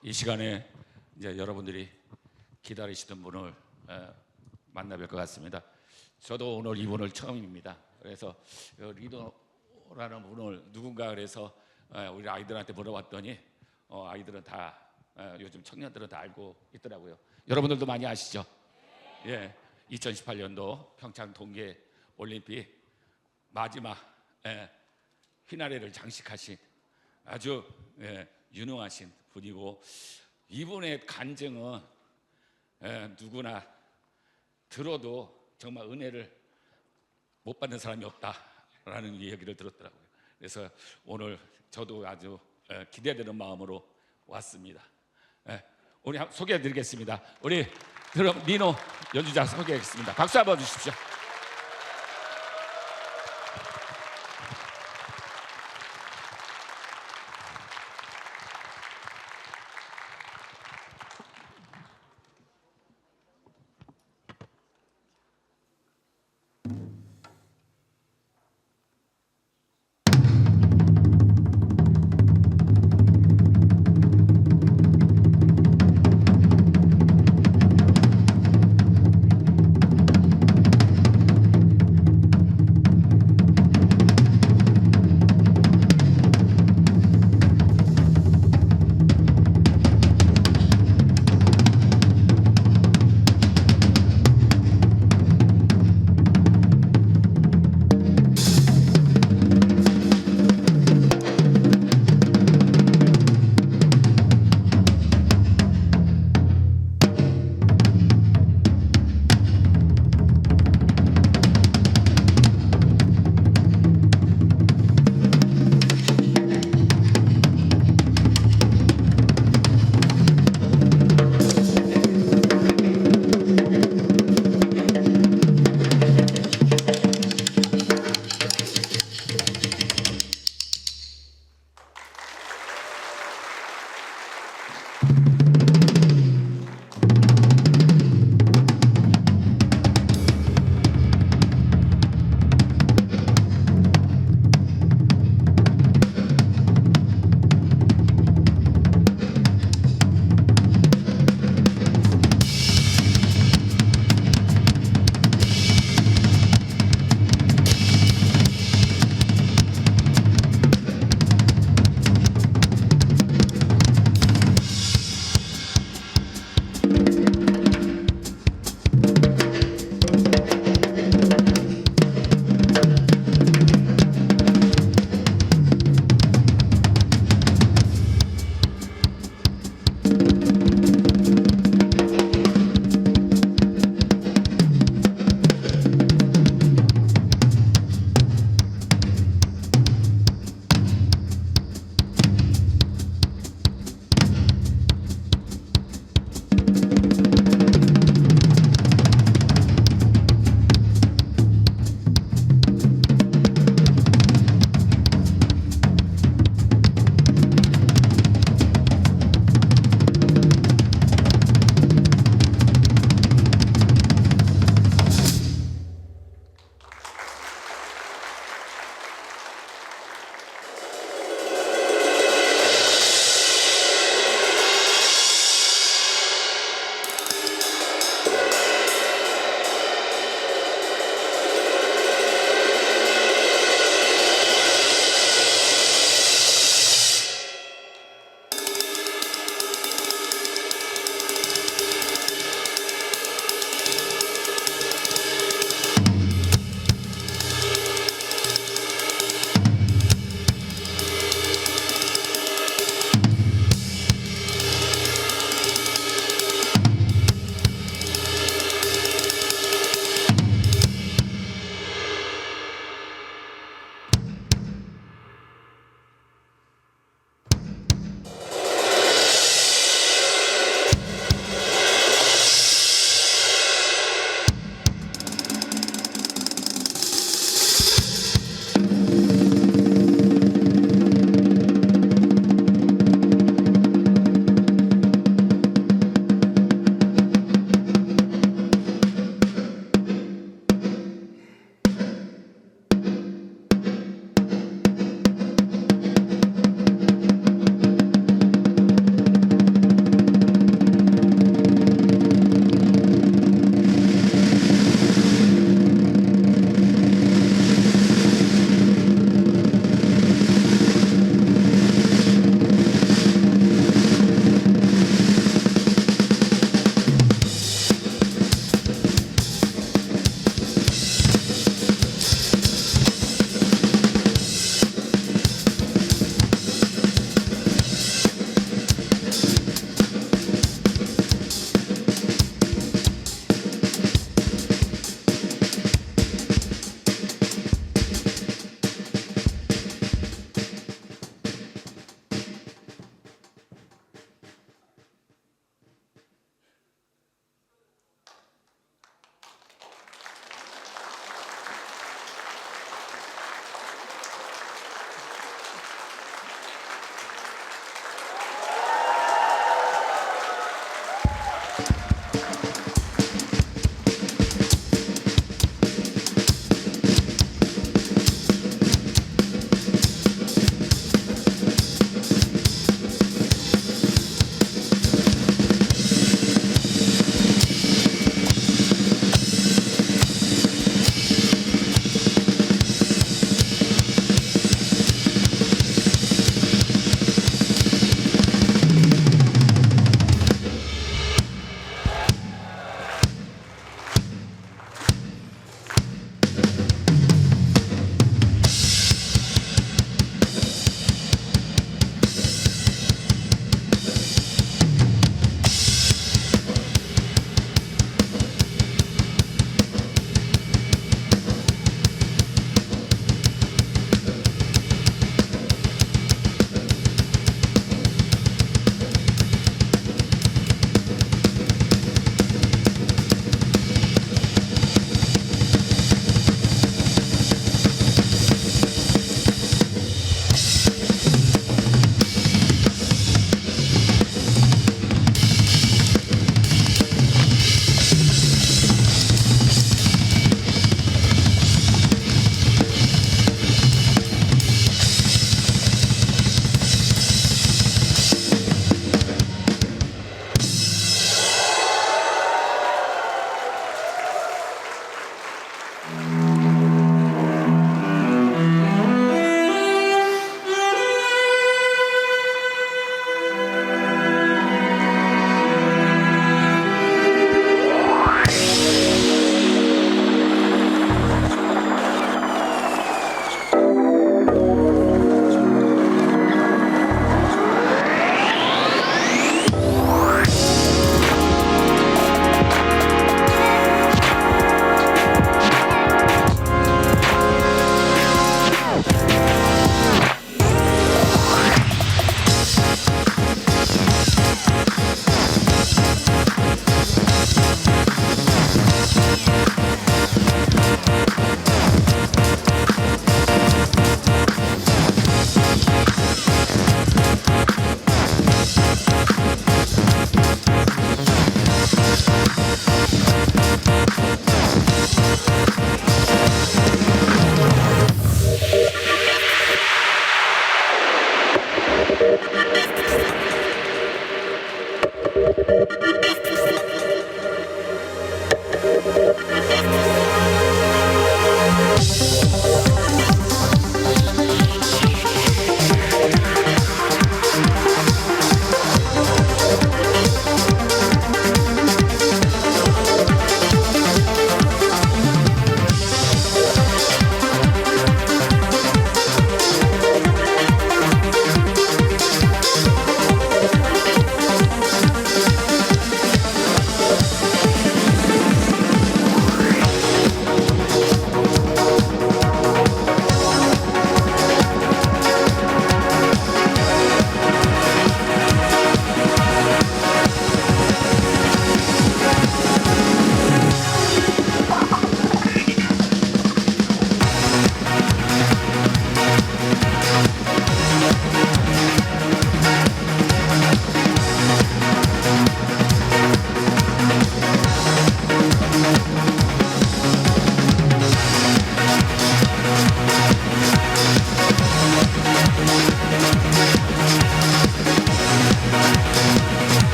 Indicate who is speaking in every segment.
Speaker 1: 이 시간에 이제 여러분들이 기다리시던 분을 만나 뵐 것 같습니다. 저도 오늘 이분을 처음입니다. 그래서 리더라는 분을 누군가 그래서 우리 아이들한테 물어봤더니 아이들은 다 요즘 청년들은 다 알고 있더라고요. 여러분들도 많이 아시죠? 예, 2018년도 평창 동계 올림픽 마지막 휘나레를 장식하신 아주 유능하신 분이고, 이분의 간증은 누구나 들어도 정말 은혜를 못 받는 사람이 없다라는 이야기를 들었더라고요. 그래서 오늘 저도 아주 기대되는 마음으로 왔습니다. 우리 소개해드리겠습니다. 우리 드럼 니노 연주자 소개하겠습니다. 박수 한번 주십시오.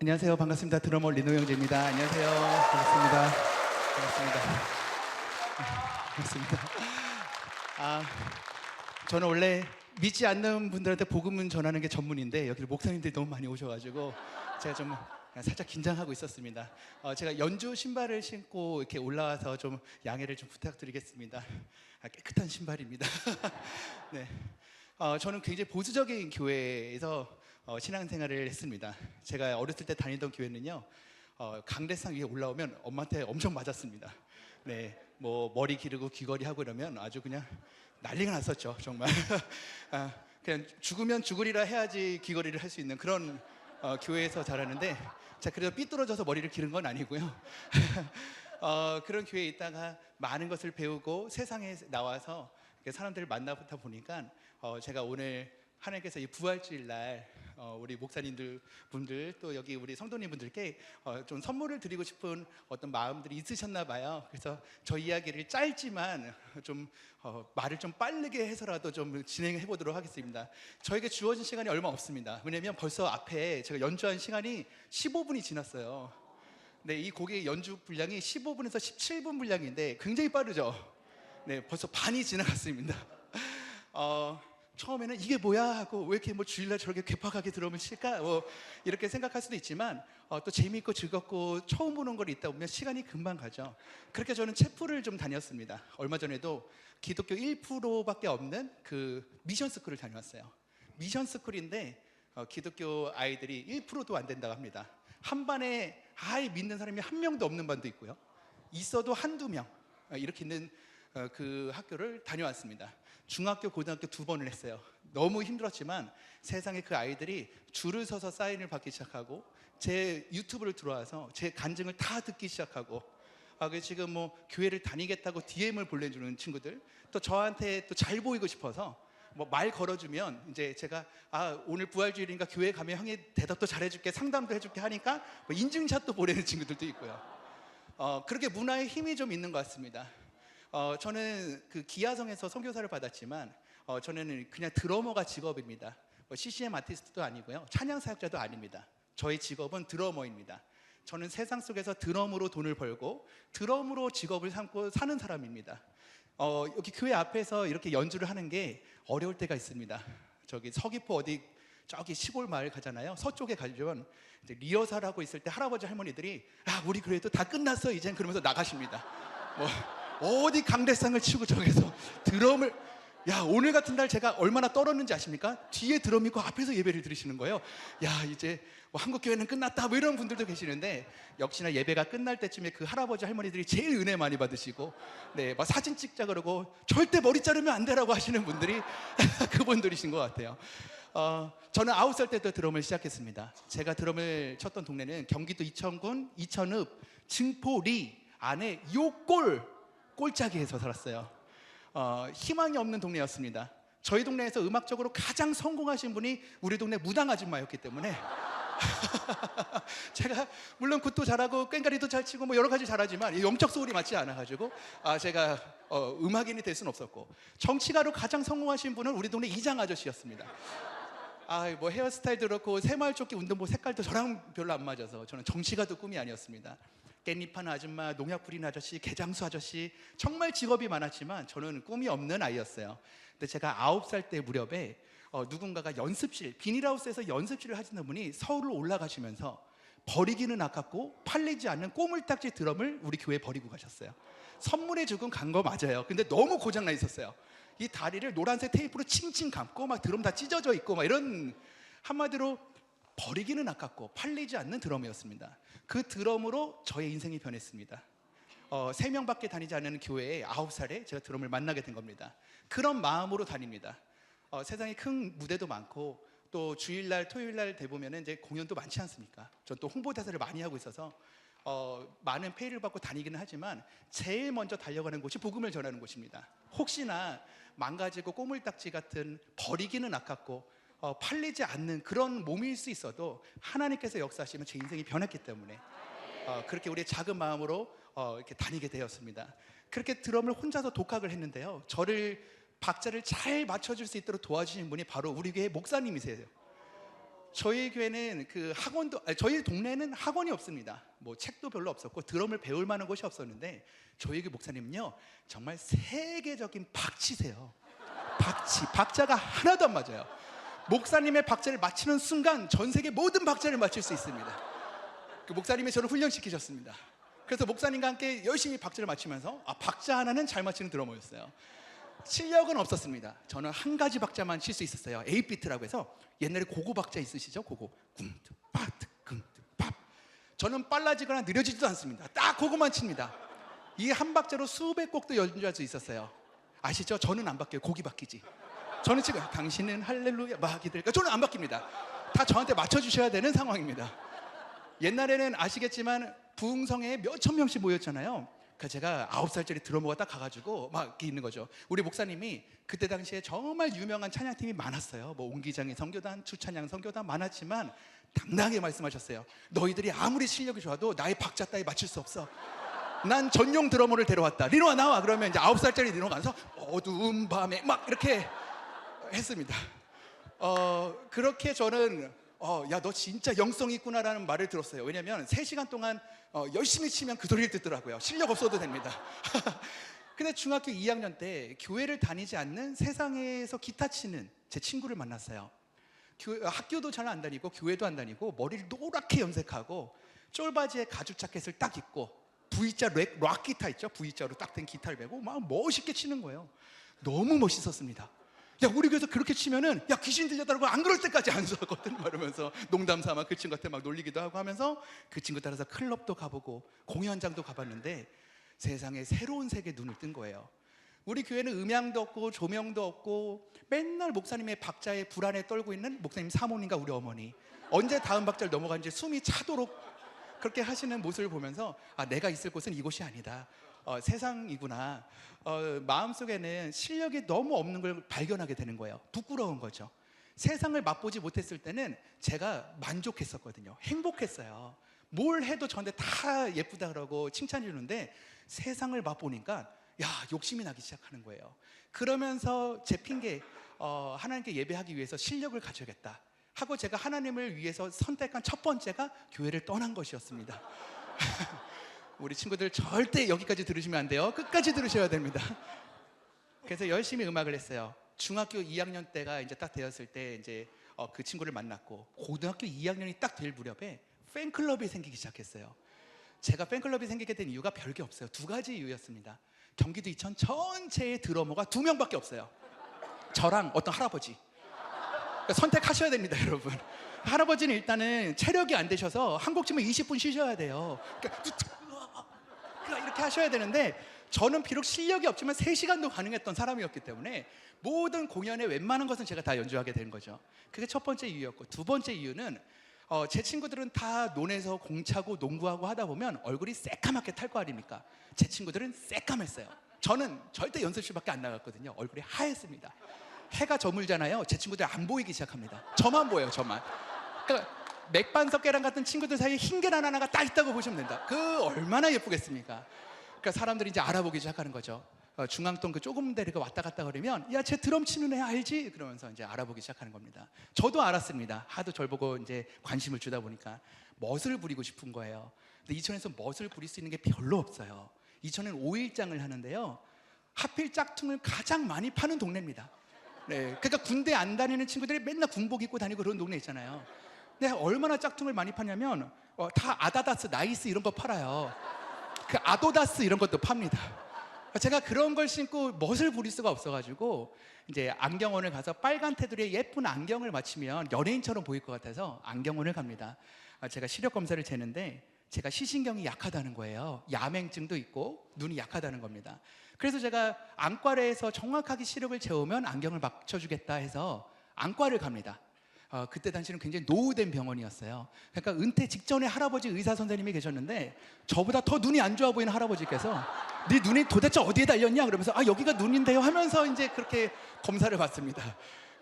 Speaker 2: 안녕하세요. 반갑습니다. 드러머 리노 형제입니다. 안녕하세요. 반갑습니다. 반갑습니다. 반갑습니다. 저는 원래 믿지 않는 분들한테 복음은 전하는 게 전문인데 여기 목사님들이 너무 많이 오셔가지고 제가 좀 살짝 긴장하고 있었습니다. 제가 연주 신발을 신고 이렇게 올라와서 좀 양해를 좀 부탁드리겠습니다. 깨끗한 신발입니다. 네. 저는 굉장히 보수적인 교회에서 신앙생활을 했습니다. 제가 어렸을 때 다니던 교회는요, 강대상 위에 올라오면 엄마한테 엄청 맞았습니다. 네, 뭐 머리 기르고 귀걸이 하고 이러면 아주 그냥 난리가 났었죠, 정말. 그냥 죽으면 죽으리라 해야지 귀걸이를 할 수 있는 그런 교회에서 자라는데, 제가 그래도 삐뚤어져서 머리를 기른 건 아니고요. 그런 교회에 있다가 많은 것을 배우고 세상에 나와서 사람들을 만나보다 보니까 제가 오늘 하나님께서 이 부활주일 날 우리 목사님들 분들 또 여기 우리 성도님 분들께 좀 선물을 드리고 싶은 어떤 마음들이 있으셨나 봐요. 그래서 저 이야기를 짧지만 좀 말을 좀 빠르게 해서라도 좀 진행해 보도록 하겠습니다. 저에게 주어진 시간이 얼마 없습니다. 왜냐면 벌써 앞에 제가 연주한 시간이 15분이 지났어요. 네, 이 곡의 연주 분량이 15분에서 17분 분량인데 굉장히 빠르죠. 네, 벌써 반이 지나갔습니다. 처음에는 이게 뭐야 하고 왜 이렇게 뭐 주일날 저렇게 괴팍하게 드럼을 칠까 이렇게 생각할 수도 있지만 또 재미있고 즐겁고 처음 보는 걸 있다 보면 시간이 금방 가죠. 그렇게 저는 체프를 좀 다녔습니다. 얼마 전에도 기독교 1%밖에 없는 그 미션 스쿨을 다녀왔어요. 미션 스쿨인데 기독교 아이들이 1%도 안 된다고 합니다. 한 반에 아예 믿는 사람이 한 명도 없는 반도 있고요, 있어도 한두 명 이렇게 있는 그 학교를 다녀왔습니다. 중학교, 고등학교 2번을 했어요. 너무 힘들었지만 세상에 그 아이들이 줄을 서서 사인을 받기 시작하고 제 유튜브를 들어와서 제 간증을 다 듣기 시작하고 지금 뭐 교회를 다니겠다고 DM을 보내주는 친구들, 또 저한테 또 잘 보이고 싶어서 뭐 말 걸어주면 이제 제가 오늘 부활주일이니까 교회 가면 형이 대답도 잘해줄게, 상담도 해줄게 하니까 뭐 인증샷도 보내는 친구들도 있고요. 그렇게 문화의 힘이 좀 있는 것 같습니다. 저는 그 기아성에서 선교사를 받았지만 저는 그냥 드러머가 직업입니다. CCM 아티스트도 아니고요, 찬양 사역자도 아닙니다. 저의 직업은 드러머입니다. 저는 세상 속에서 드럼으로 돈을 벌고 드럼으로 직업을 삼고 사는 사람입니다. 여기 교회 앞에서 이렇게 연주를 하는 게 어려울 때가 있습니다. 저기 서귀포 어디 저기 시골 마을 가잖아요. 서쪽에 가면 이제 리허설하고 있을 때 할아버지 할머니들이 우리 그래도 다 끝났어 이젠 그러면서 나가십니다. 어디 강대상을 치고 저기서 드럼을 오늘 같은 날 제가 얼마나 떨었는지 아십니까? 뒤에 드럼 있고 앞에서 예배를 드리시는 거예요. 이제 한국교회는 끝났다 이런 분들도 계시는데, 역시나 예배가 끝날 때쯤에 그 할아버지 할머니들이 제일 은혜 많이 받으시고 막 사진 찍자 그러고 절대 머리 자르면 안 되라고 하시는 분들이 그분들이신 것 같아요. 저는 9살 때부터 드럼을 시작했습니다. 제가 드럼을 쳤던 동네는 경기도 이천군 이천읍 증포리 안에 꼴짜기에서 살았어요. 희망이 없는 동네였습니다. 저희 동네에서 음악적으로 가장 성공하신 분이 우리 동네 무당 아줌마였기 때문에 제가 물론 굿도 잘하고 꽹과리도 잘 치고 뭐 여러 가지 잘하지만 영적 소울이 맞지 않아가지고 제가 음악인이 될 수는 없었고, 정치가로 가장 성공하신 분은 우리 동네 이장 아저씨였습니다. 뭐 헤어스타일도 그렇고 새마을조끼 운동복 색깔도 저랑 별로 안 맞아서 저는 정치가도 꿈이 아니었습니다. 깻잎하는 아줌마, 농약 뿌리는 아저씨, 개장수 아저씨, 정말 직업이 많았지만 저는 꿈이 없는 아이였어요. 근데 제가 9살 때 무렵에 누군가가 연습실, 비닐하우스에서 연습실을 하시는 분이 서울로 올라가시면서 버리기는 아깝고 팔리지 않는 꼬물딱지 드럼을 우리 교회에 버리고 가셨어요. 선물해 주고 간 거 맞아요. 근데 너무 고장나 있었어요. 이 다리를 노란색 테이프로 칭칭 감고 막 드럼 다 찢어져 있고 막 이런, 한마디로 버리기는 아깝고 팔리지 않는 드럼이었습니다. 그 드럼으로 저의 인생이 변했습니다. 3명밖에 다니지 않는 교회에 9살에 제가 드럼을 만나게 된 겁니다. 그런 마음으로 다닙니다. 세상에 큰 무대도 많고 또 주일날 토요일날 대보면 이제 공연도 많지 않습니까? 전 또 홍보대사를 많이 하고 있어서 많은 페이를 받고 다니기는 하지만 제일 먼저 달려가는 곳이 복음을 전하는 곳입니다. 혹시나 망가지고 꼬물딱지 같은 버리기는 아깝고 팔리지 않는 그런 몸일 수 있어도 하나님께서 역사하시면 제 인생이 변했기 때문에 그렇게 우리의 작은 마음으로 이렇게 다니게 되었습니다. 그렇게 드럼을 혼자서 독학을 했는데요, 저를 박자를 잘 맞춰줄 수 있도록 도와주신 분이 바로 우리 교회 목사님이세요. 저희 교회는 저희 동네에는 학원이 없습니다. 뭐 책도 별로 없었고 드럼을 배울 만한 곳이 없었는데 저희 교회 목사님은요 정말 세계적인 박치세요. 박자가 하나도 안 맞아요. 목사님의 박자를 맞추는 순간 전 세계 모든 박자를 맞출 수 있습니다. 그 목사님이 저를 훈련시키셨습니다. 그래서 목사님과 함께 열심히 박자를 맞추면서 박자 하나는 잘 맞추는 드러머였어요. 실력은 없었습니다. 저는 한 가지 박자만 칠 수 있었어요. 8비트라고 해서 옛날에 고고 박자 있으시죠? 고고 꿍뚜 빠트 꿍뚜 팝. 저는 빨라지거나 느려지지도 않습니다. 딱 그거만 칩니다. 이 한 박자로 수백 곡도 연주할 수 있었어요. 아시죠? 저는 안 바뀌어요. 곡이 바뀌지. 저는 지금 당신은 할렐루야 마기들, 저는 안 바뀝니다. 다 저한테 맞춰주셔야 되는 상황입니다. 옛날에는 아시겠지만 부흥성에 몇천 명씩 모였잖아요. 그래서 제가 9살짜리 드러머가 딱 가가지고 막 이렇게 있는 거죠. 우리 목사님이 그때 당시에 정말 유명한 찬양팀이 많았어요. 뭐 옹기장의 선교단, 주찬양 선교단 많았지만 당당하게 말씀하셨어요. 너희들이 아무리 실력이 좋아도 나의 박자 따위 맞출 수 없어. 난 전용 드러머를 데려왔다. 리노아 나와. 그러면 이제 9살짜리 리노가 가서 어두운 밤에 막 이렇게 했습니다. 그렇게 저는 야, 너 진짜 영성이 있구나라는 말을 들었어요. 왜냐면 3시간 동안 열심히 치면 그 소리를 듣더라고요. 실력 없어도 됩니다. 근데 중학교 2학년 때 교회를 다니지 않는 세상에서 기타 치는 제 친구를 만났어요. 학교도 잘 안 다니고 교회도 안 다니고 머리를 노랗게 염색하고 쫄바지에 가죽 자켓을 딱 입고 V자 락 기타 있죠? V자로 딱 된 기타를 메고 막 멋있게 치는 거예요. 너무 멋있었습니다. 야, 우리 교회에서 그렇게 치면은 야, 귀신 들렸다고 안 그럴 때까지 안 쏘거든 말하면서 농담 삼아 그 친구한테 막 놀리기도 하고 하면서 그 친구 따라서 클럽도 가보고 공연장도 가봤는데 세상에 새로운 세계에 눈을 뜬 거예요. 우리 교회는 음향도 없고 조명도 없고 맨날 목사님의 박자에 불안에 떨고 있는 목사님 사모님과 우리 어머니, 언제 다음 박자를 넘어가는지 숨이 차도록 그렇게 하시는 모습을 보면서 내가 있을 곳은 이곳이 아니다. 세상이구나. 마음속에는 실력이 너무 없는 걸 발견하게 되는 거예요. 부끄러운 거죠. 세상을 맛보지 못했을 때는 제가 만족했었거든요. 행복했어요. 뭘 해도 저한테 다 예쁘다 그러고 칭찬해 주는데 세상을 맛보니까 욕심이 나기 시작하는 거예요. 그러면서 제 핑계, 하나님께 예배하기 위해서 실력을 가져야겠다 하고 제가 하나님을 위해서 선택한 첫 번째가 교회를 떠난 것이었습니다. 우리 친구들 절대 여기까지 들으시면 안 돼요. 끝까지 들으셔야 됩니다. 그래서 열심히 음악을 했어요. 중학교 2학년 때가 이제 딱 되었을 때 이제 그 친구를 만났고 고등학교 2학년이 딱 될 무렵에 팬클럽이 생기기 시작했어요. 제가 팬클럽이 생기게 된 이유가 별게 없어요. 2가지 이유였습니다. 경기도 이천 전체의 드러머가 2명밖에 없어요. 저랑 어떤 할아버지. 그러니까 선택하셔야 됩니다, 여러분. 할아버지는 일단은 체력이 안 되셔서 한 곡 치면 20분 쉬셔야 돼요. 그러니까 이렇게 하셔야 되는데 저는 비록 실력이 없지만 3시간도 가능했던 사람이었기 때문에 모든 공연의 웬만한 것은 제가 다 연주하게 된 거죠. 그게 첫 번째 이유였고, 두 번째 이유는 제 친구들은 다 논에서 공차고 농구하고 하다 보면 얼굴이 새까맣게 탈 거 아닙니까? 제 친구들은 새까맸어요. 저는 절대 연습실밖에 안 나갔거든요. 얼굴이 하였습니다. 해가 저물잖아요. 제 친구들 안 보이기 시작합니다. 저만 보여요, 저만. 그러니까 맥반석 계란 같은 친구들 사이에 흰 계란 하나가 딱 있다고 보시면 된다. 그 얼마나 예쁘겠습니까? 그러니까 사람들이 이제 알아보기 시작하는 거죠. 중앙동 그 좁은 데리가 왔다 갔다 그러면 야, 쟤 드럼 치는 애 알지? 그러면서 이제 알아보기 시작하는 겁니다. 저도 알았습니다. 하도 절 보고 이제 관심을 주다 보니까 멋을 부리고 싶은 거예요. 근데 이천에서 멋을 부릴 수 있는 게 별로 없어요. 이천은 5일장을 하는데요. 하필 짝퉁을 가장 많이 파는 동네입니다. 네, 그러니까 군대 안 다니는 친구들이 맨날 군복 입고 다니고 그런 동네 있잖아요. 근데 얼마나 짝퉁을 많이 파냐면 다 아다다스, 나이스 이런 거 팔아요. 그 아도다스 이런 것도 팝니다. 제가 그런 걸 신고 멋을 부릴 수가 없어가지고 이제 안경원을 가서 빨간 테두리에 예쁜 안경을 맞추면 연예인처럼 보일 것 같아서 안경원을 갑니다. 제가 시력 검사를 재는데 제가 시신경이 약하다는 거예요. 야맹증도 있고 눈이 약하다는 겁니다. 그래서 제가 안과에서 정확하게 시력을 재우면 안경을 맞춰주겠다 해서 안과를 갑니다. 그때 당시는 굉장히 노후된 병원이었어요. 그러니까 은퇴 직전에 할아버지 의사 선생님이 계셨는데 저보다 더 눈이 안 좋아 보이는 할아버지께서 네 눈이 도대체 어디에 달렸냐 그러면서 여기가 눈인데요 하면서 이제 그렇게 검사를 받습니다.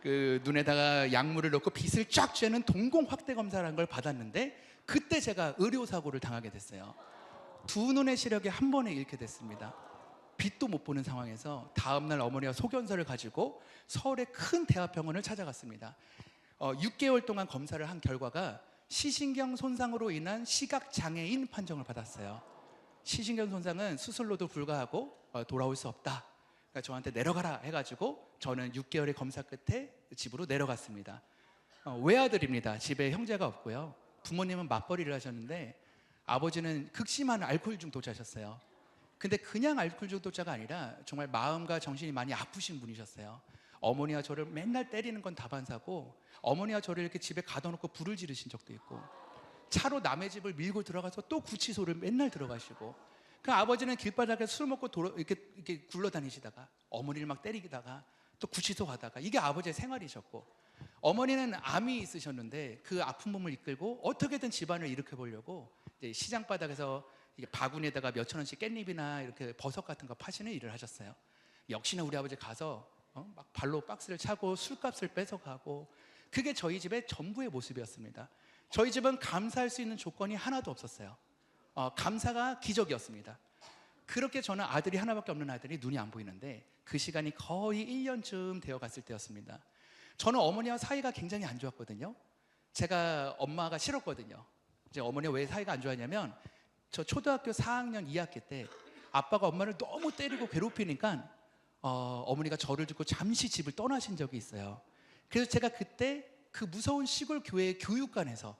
Speaker 2: 그 눈에다가 약물을 넣고 빛을 쫙 쬐는 동공 확대 검사라는 걸 받았는데 그때 제가 의료사고를 당하게 됐어요. 두 눈의 시력이 한 번에 잃게 됐습니다. 빛도 못 보는 상황에서 다음날 어머니와 소견서를 가지고 서울의 큰 대학병원을 찾아갔습니다. 6개월 동안 검사를 한 결과가 시신경 손상으로 인한 시각장애인 판정을 받았어요. 시신경 손상은 수술로도 불가하고 돌아올 수 없다. 그러니까 저한테 내려가라 해가지고 저는 6개월의 검사 끝에 집으로 내려갔습니다. 외아들입니다. 집에 형제가 없고요. 부모님은 맞벌이를 하셨는데 아버지는 극심한 알코올 중독자셨어요. 근데 그냥 알코올 중독자가 아니라 정말 마음과 정신이 많이 아프신 분이셨어요. 어머니와 저를 맨날 때리는 건 다반사고 어머니와 저를 이렇게 집에 가둬놓고 불을 지르신 적도 있고 차로 남의 집을 밀고 들어가서 또 구치소를 맨날 들어가시고 그 아버지는 길바닥에 술 먹고 이렇게 굴러다니시다가 어머니를 막 때리다가 또 구치소 가다가 이게 아버지의 생활이셨고 어머니는 암이 있으셨는데 그 아픈 몸을 이끌고 어떻게든 집안을 일으켜 보려고 이제 시장 바닥에서 이게 바구니에다가 몇천 원씩 깻잎이나 이렇게 버섯 같은 거 파시는 일을 하셨어요. 역시나 우리 아버지 가서 막 발로 박스를 차고 술값을 뺏어가고 그게 저희 집의 전부의 모습이었습니다. 저희 집은 감사할 수 있는 조건이 하나도 없었어요. 감사가 기적이었습니다. 그렇게 저는 아들이 하나밖에 없는 아들이 눈이 안 보이는데 그 시간이 거의 1년쯤 되어 갔을 때였습니다. 저는 어머니와 사이가 굉장히 안 좋았거든요. 제가 엄마가 싫었거든요. 이제 어머니가 왜 사이가 안 좋았냐면 저 초등학교 4학년 2학기 때 아빠가 엄마를 너무 때리고 괴롭히니까 어머니가 저를 듣고 잠시 집을 떠나신 적이 있어요. 그래서 제가 그때 그 무서운 시골 교회 교육관에서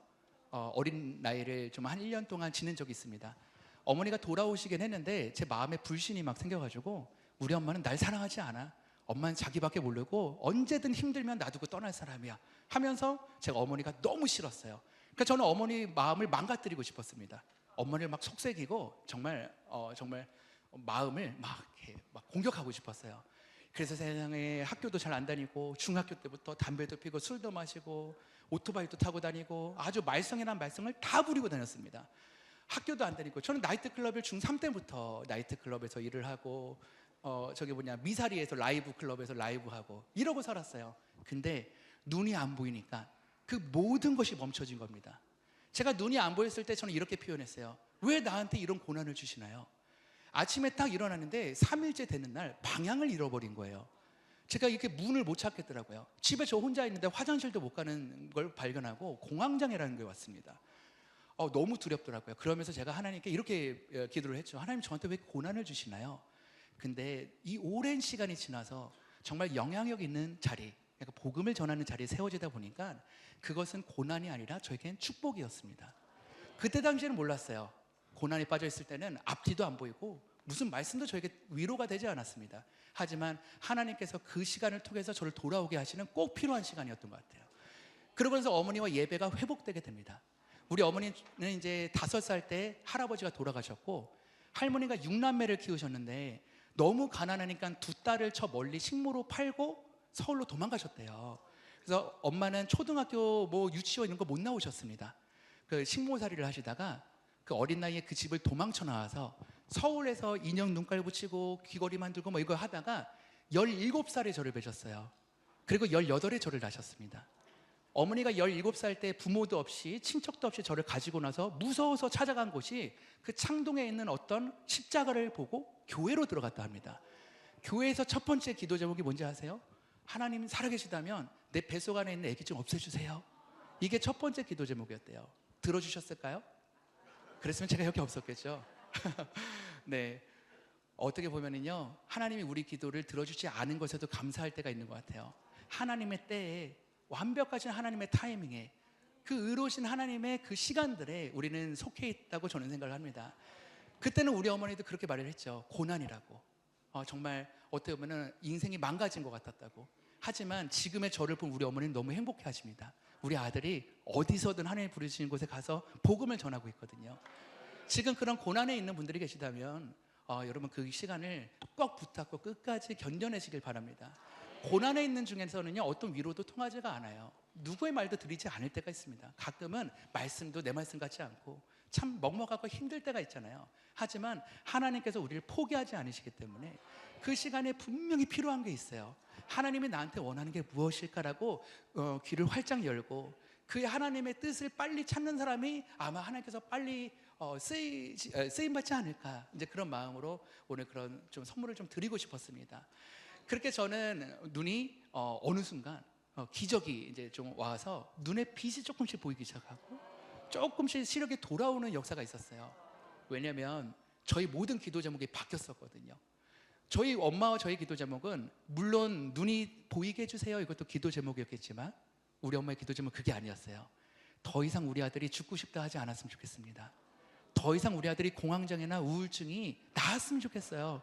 Speaker 2: 어린 나이를 좀 한 1년 동안 지낸 적이 있습니다. 어머니가 돌아오시긴 했는데 제 마음에 불신이 막 생겨가지고 우리 엄마는 날 사랑하지 않아. 엄마는 자기밖에 모르고 언제든 힘들면 놔두고 떠날 사람이야 하면서 제가 어머니가 너무 싫었어요. 그러니까 저는 어머니 마음을 망가뜨리고 싶었습니다. 어머니를 막 속삭이고 정말 마음을 막 공격하고 싶었어요. 그래서 세상에 학교도 잘 안 다니고 중학교 때부터 담배도 피고 술도 마시고 오토바이도 타고 다니고 아주 말썽이란 말썽을 다 부리고 다녔습니다. 학교도 안 다니고 저는 나이트클럽을 중3 때부터 나이트클럽에서 일을 하고 미사리에서 라이브 클럽에서 라이브하고 이러고 살았어요. 근데 눈이 안 보이니까 그 모든 것이 멈춰진 겁니다. 제가 눈이 안 보였을 때 저는 이렇게 표현했어요. 왜 나한테 이런 고난을 주시나요? 아침에 딱 일어나는데 3일째 되는 날 방향을 잃어버린 거예요. 제가 이렇게 문을 못 찾겠더라고요. 집에 저 혼자 있는데 화장실도 못 가는 걸 발견하고 공황장애라는 게 왔습니다. 너무 두렵더라고요. 그러면서 제가 하나님께 이렇게 기도를 했죠. 하나님 저한테 왜 고난을 주시나요? 근데 이 오랜 시간이 지나서 정말 영향력 있는 자리, 그러니까 복음을 전하는 자리에 세워지다 보니까 그것은 고난이 아니라 저에겐 축복이었습니다. 그때 당시에는 몰랐어요. 고난에 빠져 있을 때는 앞뒤도 안 보이고 무슨 말씀도 저에게 위로가 되지 않았습니다. 하지만 하나님께서 그 시간을 통해서 저를 돌아오게 하시는 꼭 필요한 시간이었던 것 같아요. 그러면서 어머니와 예배가 회복되게 됩니다. 우리 어머니는 이제 5살 때 할아버지가 돌아가셨고 할머니가 6남매를 키우셨는데 너무 가난하니까 2딸을 저 멀리 식모로 팔고 서울로 도망가셨대요. 그래서 엄마는 초등학교 유치원 이런 거 못 나오셨습니다. 그 식모살이를 하시다가 그 어린 나이에 그 집을 도망쳐 나와서 서울에서 인형 눈깔 붙이고 귀걸이 만들고 이거 하다가 17살에 저를 뵈셨어요. 그리고 18에 저를 낳으셨습니다. 어머니가 17살 때 부모도 없이 친척도 없이 저를 가지고 나서 무서워서 찾아간 곳이 그 창동에 있는 어떤 십자가를 보고 교회로 들어갔다 합니다. 교회에서 첫 번째 기도 제목이 뭔지 아세요? 하나님 살아계시다면 내 뱃속 안에 있는 아기 좀 없애주세요. 이게 첫 번째 기도 제목이었대요. 들어주셨을까요? 그랬으면 제가 여기 없었겠죠. 네, 어떻게 보면은요, 하나님이 우리 기도를 들어주지 않은 것에도 감사할 때가 있는 것 같아요. 하나님의 때에, 완벽하신 하나님의 타이밍에, 그 의로우신 하나님의 그 시간들에 우리는 속해 있다고 저는 생각을 합니다. 그때는 우리 어머니도 그렇게 말을 했죠. 고난이라고. 정말 어떻게 보면 인생이 망가진 것 같았다고. 하지만 지금의 저를 본 우리 어머니는 너무 행복해 하십니다. 우리 아들이 어디서든 하나님 부르시는 곳에 가서 복음을 전하고 있거든요. 지금 그런 고난에 있는 분들이 계시다면 여러분 그 시간을 꼭 붙잡고 끝까지 견뎌내시길 바랍니다. 고난에 있는 중에서는요, 어떤 위로도 통하지가 않아요. 누구의 말도 들리지 않을 때가 있습니다. 가끔은 말씀도 내 말씀 같지 않고 참 먹먹하고 힘들 때가 있잖아요. 하지만 하나님께서 우리를 포기하지 않으시기 때문에 그 시간에 분명히 필요한 게 있어요. 하나님이 나한테 원하는 게 무엇일까라고 귀를 활짝 열고 그 하나님의 뜻을 빨리 찾는 사람이 아마 하나님께서 빨리 쓰임 받지 않을까, 이제 그런 마음으로 오늘 그런 좀 선물을 좀 드리고 싶었습니다. 그렇게 저는 눈이 어느 순간 기적이 이제 좀 와서 눈에 빛이 조금씩 보이기 시작하고 조금씩 시력이 돌아오는 역사가 있었어요. 왜냐하면 저희 모든 기도 제목이 바뀌었었거든요. 저희 엄마와 저희 기도 제목은 물론 눈이 보이게 해주세요, 이것도 기도 제목이었겠지만 우리 엄마의 기도 제목은 그게 아니었어요. 더 이상 우리 아들이 죽고 싶다 하지 않았으면 좋겠습니다. 더 이상 우리 아들이 공황장애나 우울증이 나았으면 좋겠어요.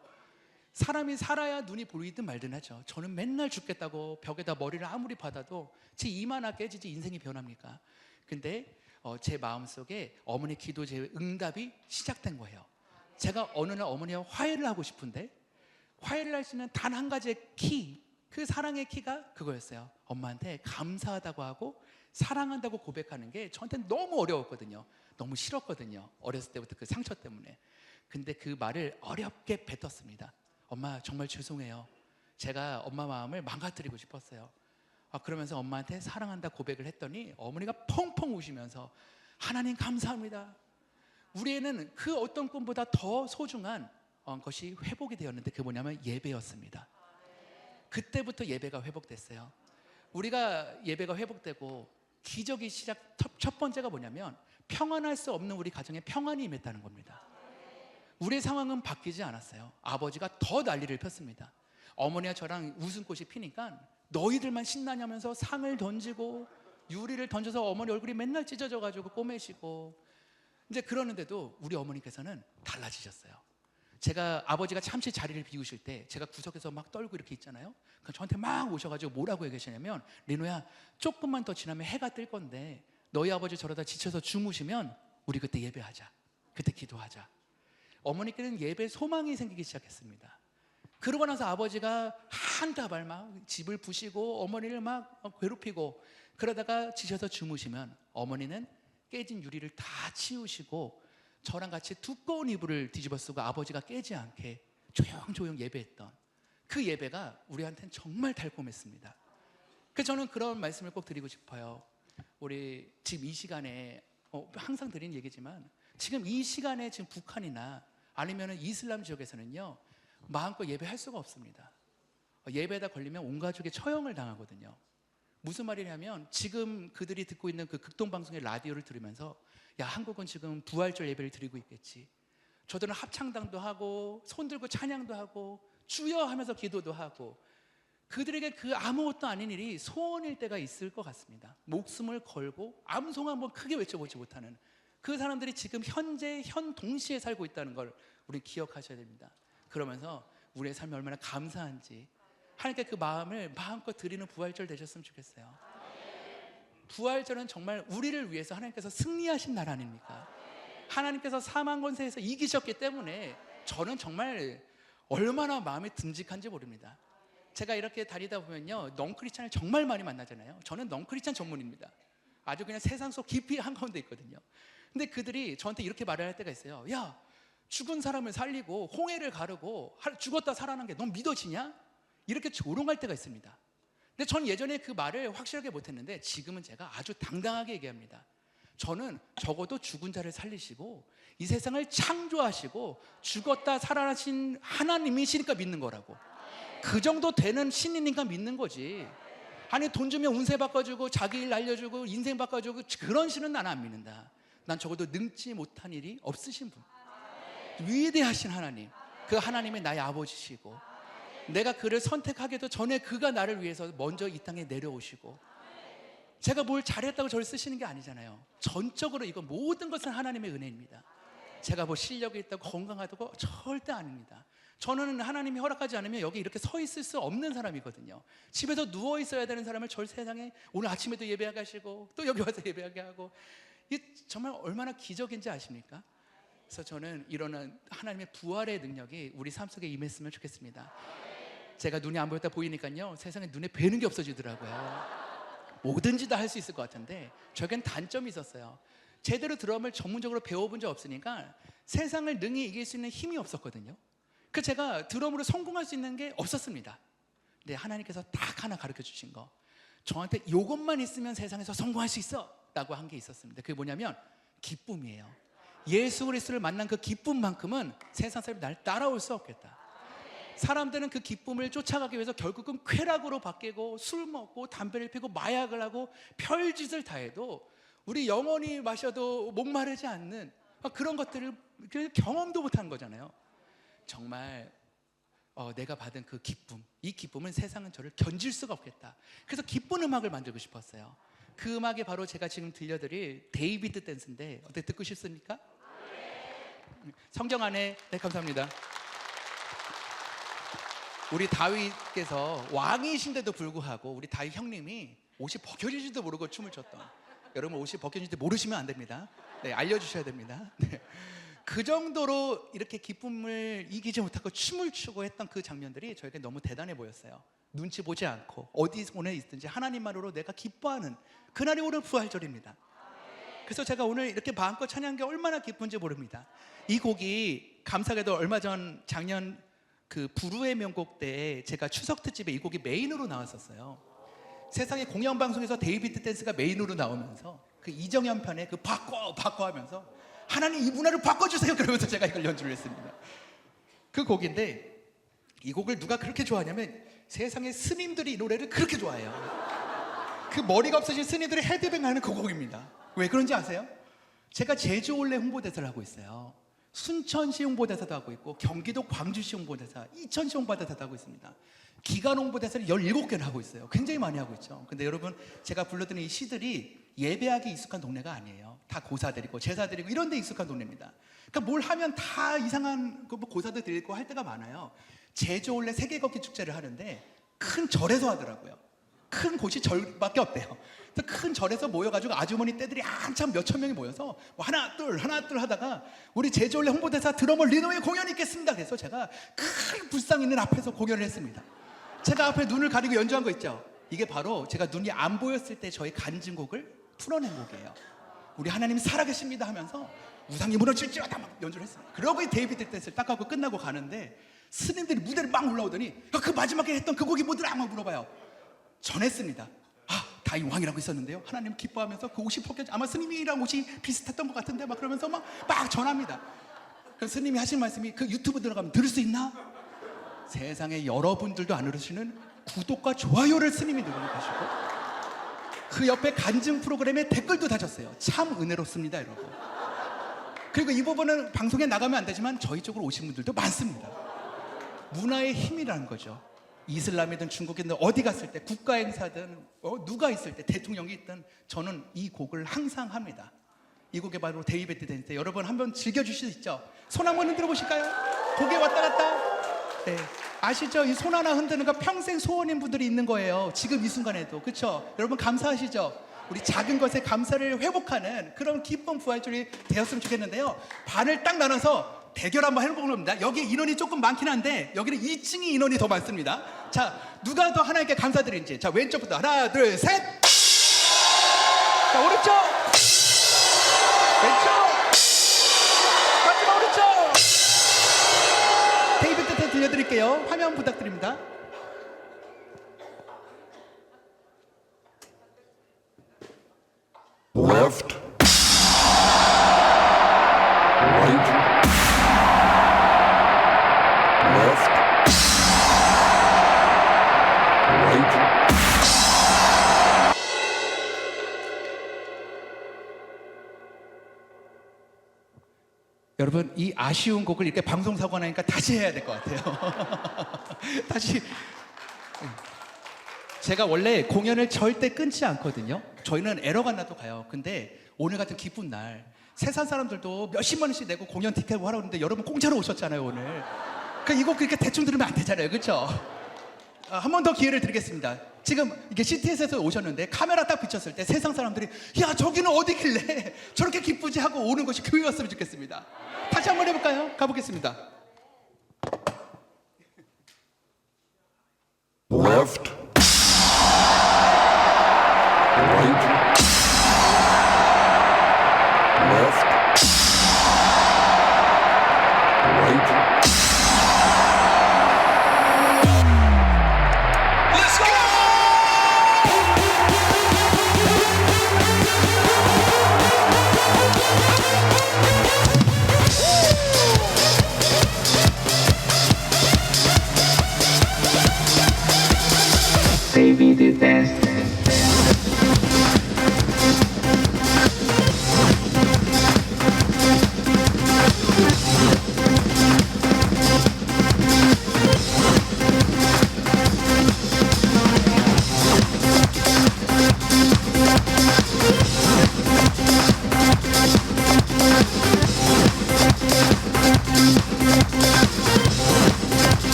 Speaker 2: 사람이 살아야 눈이 보이든 말든 하죠. 저는 맨날 죽겠다고 벽에다 머리를 아무리 받아도 제 이마나 깨지지 인생이 변합니까? 근데 제 마음속에 어머니 기도 제 응답이 시작된 거예요. 제가 어느 날 어머니와 화해를 하고 싶은데 화해를 할 수 있는 단 한 가지의 키, 그 사랑의 키가 그거였어요. 엄마한테 감사하다고 하고 사랑한다고 고백하는 게 저한테는 너무 어려웠거든요. 너무 싫었거든요. 어렸을 때부터 그 상처 때문에. 근데 그 말을 어렵게 뱉었습니다. 엄마 정말 죄송해요. 제가 엄마 마음을 망가뜨리고 싶었어요. 그러면서 엄마한테 사랑한다 고백을 했더니 어머니가 펑펑 우시면서 하나님 감사합니다. 우리 애는 그 어떤 꿈보다 더 소중한 것이 회복이 되었는데 그게 뭐냐면 예배였습니다. 그때부터 예배가 회복됐어요. 우리가 예배가 회복되고 기적이 첫 번째가 뭐냐면 평안할 수 없는 우리 가정에 평안이 임했다는 겁니다. 우리의 상황은 바뀌지 않았어요. 아버지가 더 난리를 폈습니다. 어머니와 저랑 웃음꽃이 피니까 너희들만 신나냐면서 상을 던지고 유리를 던져서 어머니 얼굴이 맨날 찢어져가지고 꼬매시고 이제 그러는데도 우리 어머니께서는 달라지셨어요. 제가 아버지가 잠시 자리를 비우실 때 제가 구석에서 막 떨고 이렇게 있잖아요. 그러니까 저한테 막 오셔가지고 뭐라고 얘기하시냐면 리노야 조금만 더 지나면 해가 뜰 건데 너희 아버지 저러다 지쳐서 주무시면 우리 그때 예배하자. 그때 기도하자. 어머니께는 예배 소망이 생기기 시작했습니다. 그러고 나서 아버지가 한다발 막 집을 부시고 어머니를 막 괴롭히고 그러다가 지쳐서 주무시면 어머니는 깨진 유리를 다 치우시고 저랑 같이 두꺼운 이불을 뒤집어 쓰고 아버지가 깨지 않게 조용조용 예배했던 그 예배가 우리한테는 정말 달콤했습니다. 그래서 저는 그런 말씀을 꼭 드리고 싶어요. 우리 지금 이 시간에 항상 드리는 얘기지만 지금 이 시간에 지금 북한이나 아니면 이슬람 지역에서는요 마음껏 예배할 수가 없습니다. 예배에다 걸리면 온 가족이 처형을 당하거든요. 무슨 말이냐면 지금 그들이 듣고 있는 그 극동방송의 라디오를 들으면서 야 한국은 지금 부활절 예배를 드리고 있겠지. 저들은 합창단도 하고 손 들고 찬양도 하고 주여 하면서 기도도 하고 그들에게 그 아무것도 아닌 일이 소원일 때가 있을 것 같습니다. 목숨을 걸고 암송 한번 크게 외쳐보지 못하는 그 사람들이 지금 현재 동시에 살고 있다는 걸 우리 기억하셔야 됩니다. 그러면서 우리의 삶이 얼마나 감사한지 하나님께 그 마음을 마음껏 드리는 부활절 되셨으면 좋겠어요. 부활절은 정말 우리를 위해서 하나님께서 승리하신 날 아닙니까? 하나님께서 사망 권세에서 이기셨기 때문에 저는 정말 얼마나 마음이 듬직한지 모릅니다. 제가 이렇게 다니다 보면요 넌크리스찬을 정말 많이 만나잖아요. 저는 넌크리스찬 전문입니다. 아주 그냥 세상 속 깊이 한가운데 있거든요. 근데 그들이 저한테 이렇게 말을 할 때가 있어요. 야 죽은 사람을 살리고 홍해를 가르고 죽었다 살아난 게 넌 믿어지냐? 이렇게 조롱할 때가 있습니다. 근데 전 예전에 그 말을 확실하게 못했는데 지금은 제가 아주 당당하게 얘기합니다. 저는 적어도 죽은 자를 살리시고 이 세상을 창조하시고 죽었다 살아나신 하나님이시니까 믿는 거라고. 그 정도 되는 신이니까 믿는 거지. 아니 돈 주면 운세 바꿔주고 자기 일 알려주고 인생 바꿔주고 그런 신은 나는 안 믿는다. 난 적어도 능치 못한 일이 없으신 분, 위대하신 하나님, 그 하나님이 나의 아버지시고 내가 그를 선택하기도 전에 그가 나를 위해서 먼저 이 땅에 내려오시고, 제가 뭘 잘했다고 저를 쓰시는 게 아니잖아요. 전적으로 이거 모든 것은 하나님의 은혜입니다. 제가 뭐 실력이 있다고 건강하다고 절대 아닙니다. 저는 하나님이 허락하지 않으면 여기 이렇게 서 있을 수 없는 사람이거든요. 집에서 누워 있어야 되는 사람을 저 세상에 오늘 아침에도 예배하게 하시고 또 여기 와서 예배하게 하고, 이게 정말 얼마나 기적인지 아십니까? 그래서 저는 이런 하나님의 부활의 능력이 우리 삶 속에 임했으면 좋겠습니다. 제가 눈이 안 보였다 보이니까요, 세상에 눈에 뵈는 게 없어지더라고요. 뭐든지 다 할 수 있을 것 같은데 저에겐 단점이 있었어요. 제대로 드럼을 전문적으로 배워본 적 없으니까 세상을 능히 이길 수 있는 힘이 없었거든요. 그 제가 드럼으로 성공할 수 있는 게 없었습니다. 근데 하나님께서 딱 하나 가르쳐 주신 거, 저한테 이것만 있으면 세상에서 성공할 수 있어 라고 한 게 있었습니다. 그게 뭐냐면 기쁨이에요. 예수 그리스도를 만난 그 기쁨만큼은 세상 사람이 날 따라올 수 없겠다. 사람들은 그 기쁨을 쫓아가기 위해서 결국은 쾌락으로 바뀌고 술 먹고 담배를 피고 마약을 하고 별짓을 다 해도 우리 영원히 마셔도 목마르지 않는 그런 것들을 경험도 못한 거잖아요. 정말 내가 받은 그 기쁨, 이 기쁨은 세상은 저를 견질 수가 없겠다. 그래서 기쁜 음악을 만들고 싶었어요. 그 음악이 바로 제가 지금 들려드릴 데이비드 댄스인데 어떻게 듣고 싶습니까? 성경 안에, 네 감사합니다. 우리 다윗께서 왕이신데도 불구하고 우리 다윗 형님이 옷이 벗겨질지도 모르고 춤을 췄던, 여러분 옷이 벗겨질지 모르시면 안 됩니다. 네, 알려주셔야 됩니다. 네. 그 정도로 이렇게 기쁨을 이기지 못하고 춤을 추고 했던 그 장면들이 저에게 너무 대단해 보였어요. 눈치 보지 않고 어디 오늘 있든지 하나님만으로 내가 기뻐하는 그날이 오늘 부활절입니다. 그래서 제가 오늘 이렇게 마음껏 찬양한 게 얼마나 기쁜지 모릅니다. 이 곡이 감사하게도 얼마 전 작년 그 부르의 명곡 때 제가 추석 특집에 이 곡이 메인으로 나왔었어요. 세상의 공연 방송에서 데이비드 댄스가 메인으로 나오면서 그 이정현 편에 그 바꿔 하면서 하나님 이 문화를 바꿔주세요 그러면서 제가 이걸 연주를 했습니다. 그 곡인데 이 곡을 누가 그렇게 좋아하냐면 세상의 스님들이 이 노래를 그렇게 좋아해요. 그 머리가 없어진 스님들이 헤드뱅 하는 그 곡입니다. 왜 그런지 아세요? 제가 제주 올레 홍보대사를 하고 있어요. 순천시 홍보대사도 하고 있고 경기도 광주시 홍보대사, 이천시 홍보대사도 하고 있습니다. 기간 홍보대사를 17개나 하고 있어요. 굉장히 많이 하고 있죠. 근데 여러분 제가 불러드린 이 시들이 예배하기 익숙한 동네가 아니에요. 다 고사드리고 제사드리고 이런 데 익숙한 동네입니다. 그러니까 뭘 하면 다 이상한 뭐 고사도 드리고 할 때가 많아요. 제주 올레 세계걷기 축제를 하는데 큰 절에서 하더라고요. 큰 곳이 절밖에 없대요. 큰 절에서 모여가지고 아주머니 떼들이 한참 몇천 명이 모여서 뭐 하나 둘 하다가 우리 제주 올레 홍보대사 드러머 리노의 공연이 있겠습니다. 그래서 제가 큰 불상 있는 앞에서 공연을 했습니다. 제가 앞에 눈을 가리고 연주한 거 있죠. 이게 바로 제가 눈이 안 보였을 때 저희 간증곡을 풀어낸 곡이에요. 우리 하나님 살아계십니다 하면서 우상이 무너질지어다 막 연주를 했어요. 그러고 이 데이비드 댄스를 딱 하고 끝나고 가는데 스님들이 무대를 막 올라오더니 그 마지막에 했던 그 곡이 뭐더라 막 물어봐요. 전했습니다. 다윗 왕이라고 있었는데요. 하나님 기뻐하면서 그 옷이 벗겨져 아마 스님이랑 옷이 비슷했던 것 같은데 막 그러면서 막 전합니다. 그 스님이 하신 말씀이 그 유튜브 들어가면 들을 수 있나? 세상에 여러분들도 안 누르시는 구독과 좋아요를 스님이 누르시고 그 옆에 간증 프로그램에 댓글도 다셨어요. 참 은혜롭습니다 여러분. 그리고 이 부분은 방송에 나가면 안 되지만 저희 쪽으로 오신 분들도 많습니다. 문화의 힘이라는 거죠. 이슬람이든 중국이든 어디 갔을 때 국가 행사든 누가 있을 때 대통령이 있든 저는 이 곡을 항상 합니다. 이 곡이 바로 데이비드 댄스. 여러분 한번 즐겨주실 수 있죠? 손 한번 흔들어 보실까요? 고개 왔다 갔다. 네. 아시죠? 이 손 하나 흔드는 거 평생 소원인 분들이 있는 거예요. 지금 이 순간에도. 그렇죠? 여러분 감사하시죠? 우리 작은 것에 감사를 회복하는 그런 기쁜 부활절이 되었으면 좋겠는데요. 반을 딱 나눠서 대결 한번 해보는 겁니다. 여기 인원이 조금 많긴 한데 여기는 2층이 인원이 더 많습니다. 자, 누가 더 하나님께 감사드리는지. 자, 왼쪽부터 하나, 둘, 셋. 자, 오른쪽. 왼쪽. 마지막 오른쪽. 데이비드 때 들려드릴게요. 화면 부탁드립니다.
Speaker 3: Left, right, left,
Speaker 2: 여러분 이 아쉬운 곡을 이렇게 방송 사고 나니까 다시 해야 될 것 같아요. 다시. 제가 원래 공연을 절대 끊지 않거든요. 저희는 에러가 나도 가요. 근데 오늘 같은 기쁜 날 세상 사람들도 몇십만 원씩 내고 공연 티켓 하라고 했는데 여러분 공짜로 오셨잖아요 오늘. 그러니까 이 곡 그렇게 대충 들으면 안 되잖아요, 그렇죠? 한 번 더 기회를 드리겠습니다. 지금 이게 CTS에서 오셨는데 카메라 딱 비쳤을 때 세상 사람들이 야 저기는 어디길래 저렇게 기쁘지 하고 오는 것이 교회였으면 좋겠습니다. 다시 한번 해볼까요? 가보겠습니다.
Speaker 3: Left, right, left, right.
Speaker 4: Let's go!
Speaker 5: Baby, the dance.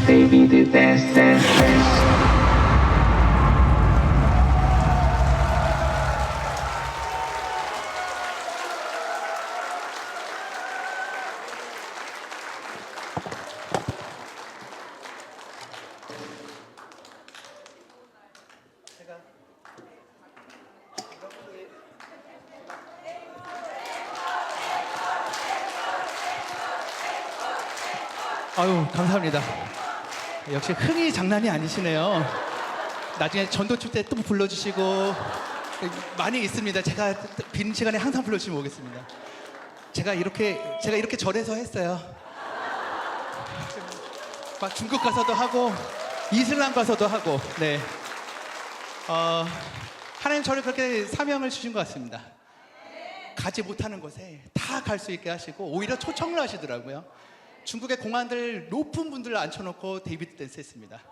Speaker 5: Baby, the dance, dance, dance.
Speaker 2: 아유 감사합니다. 역시 흥이 장난이 아니시네요. 나중에 전도출 때 또 불러주시고 많이 있습니다. 제가 빈 시간에 항상 불러주시면 오겠습니다. 제가 이렇게 절에서 했어요. 막 중국 가서도 하고 이슬람 가서도 하고. 네. 하나님 저를 그렇게 사명을 주신 것 같습니다. 가지 못하는 곳에 다 갈 수 있게 하시고 오히려 초청을 하시더라고요. 중국의 공안들 높은 분들을 앉혀놓고 데이비드 댄스 했습니다.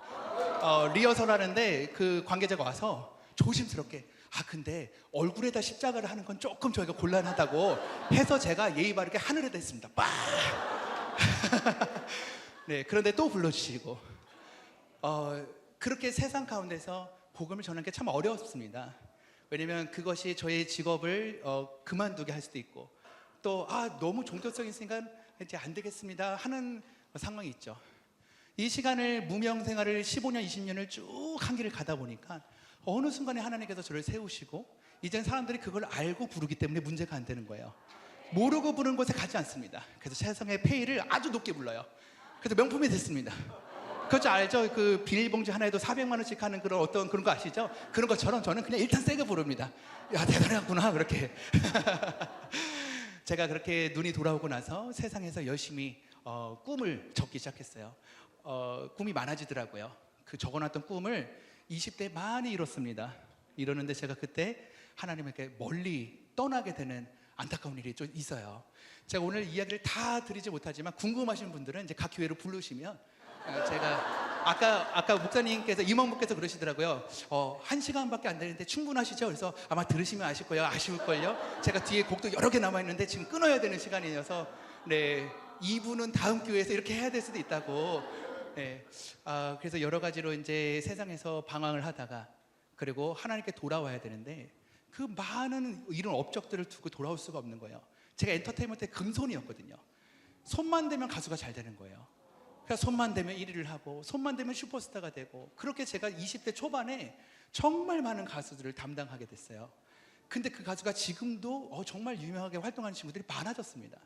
Speaker 2: 리허설 하는데 그 관계자가 와서 조심스럽게 근데 얼굴에다 십자가를 하는 건 조금 저희가 곤란하다고 해서 제가 예의 바르게 하늘에다 했습니다. 빡! 네, 그런데 또 불러주시고 그렇게 세상 가운데서 복음을 전하는 게 참 어려웠습니다. 왜냐면 그것이 저의 직업을 그만두게 할 수도 있고 또 너무 종교적인 있으니까 이제 안 되겠습니다 하는 상황이 있죠. 이 시간을 무명 생활을 15년, 20년을 쭉 한 길을 가다 보니까 어느 순간에 하나님께서 저를 세우시고 이제는 사람들이 그걸 알고 부르기 때문에 문제가 안 되는 거예요. 모르고 부르는 곳에 가지 않습니다. 그래서 세상의 페이를 아주 높게 불러요. 그래서 명품이 됐습니다. 그거 알죠? 그 비닐봉지 하나에도 400만 원씩 하는 그런 어떤 그런 거 아시죠? 그런 것처럼 저는 그냥 일단 세게 부릅니다. 야, 대단하구나 그렇게. 제가 그렇게 눈이 돌아오고 나서 세상에서 열심히 꿈을 적기 시작했어요. 꿈이 많아지더라고요. 그 적어놨던 꿈을 20대에 많이 이뤘습니다. 이러는데 제가 그때 하나님에게 멀리 떠나게 되는 안타까운 일이 좀 있어요. 제가 오늘 이야기를 다 드리지 못하지만 궁금하신 분들은 이제 각 교회로 부르시면 제가 아까 목사님께서 임원분께서 그러시더라고요. 1시간밖에 안 되는데 충분하시죠? 그래서 아마 들으시면 아실 거예요. 아쉬울걸요. 제가 뒤에 곡도 여러 개 남아 있는데 지금 끊어야 되는 시간이어서 네, 2부는 다음 교회에서 이렇게 해야 될 수도 있다고. 네, 그래서 여러 가지로 이제 세상에서 방황을 하다가 그리고 하나님께 돌아와야 되는데 그 많은 이런 업적들을 두고 돌아올 수가 없는 거예요. 제가 엔터테인먼트의 금손이었거든요. 손만 대면 가수가 잘 되는 거예요. 그러니까 손만 대면 1위를 하고 손만 대면 슈퍼스타가 되고 그렇게 제가 20대 초반에 정말 많은 가수들을 담당하게 됐어요. 근데 그 가수가 지금도 정말 유명하게 활동하는 친구들이 많아졌습니다.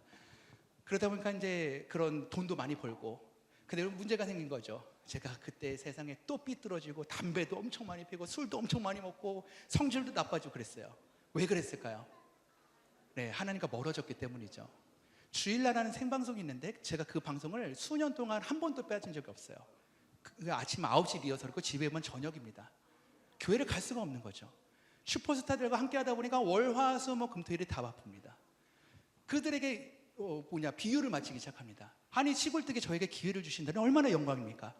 Speaker 2: 그러다 보니까 이제 그런 돈도 많이 벌고 근데 문제가 생긴 거죠. 제가 그때 세상에 또 삐뚤어지고 담배도 엄청 많이 피고 술도 엄청 많이 먹고 성질도 나빠지고 그랬어요. 왜 그랬을까요? 네, 하나님과 멀어졌기 때문이죠. 주일날하는 생방송이 있는데 제가 그 방송을 수년 동안 한 번도 빼앗은 적이 없어요. 그 아침 9시 리허설이고 집에 오면 저녁입니다. 교회를 갈 수가 없는 거죠. 슈퍼스타들과 함께 하다 보니까 월, 화, 수, 목, 금, 토일이 다 바쁩니다. 그들에게 비유를 맞추기 시작합니다. 아니 시골뜨기 저에게 기회를 주신다면 얼마나 영광입니까?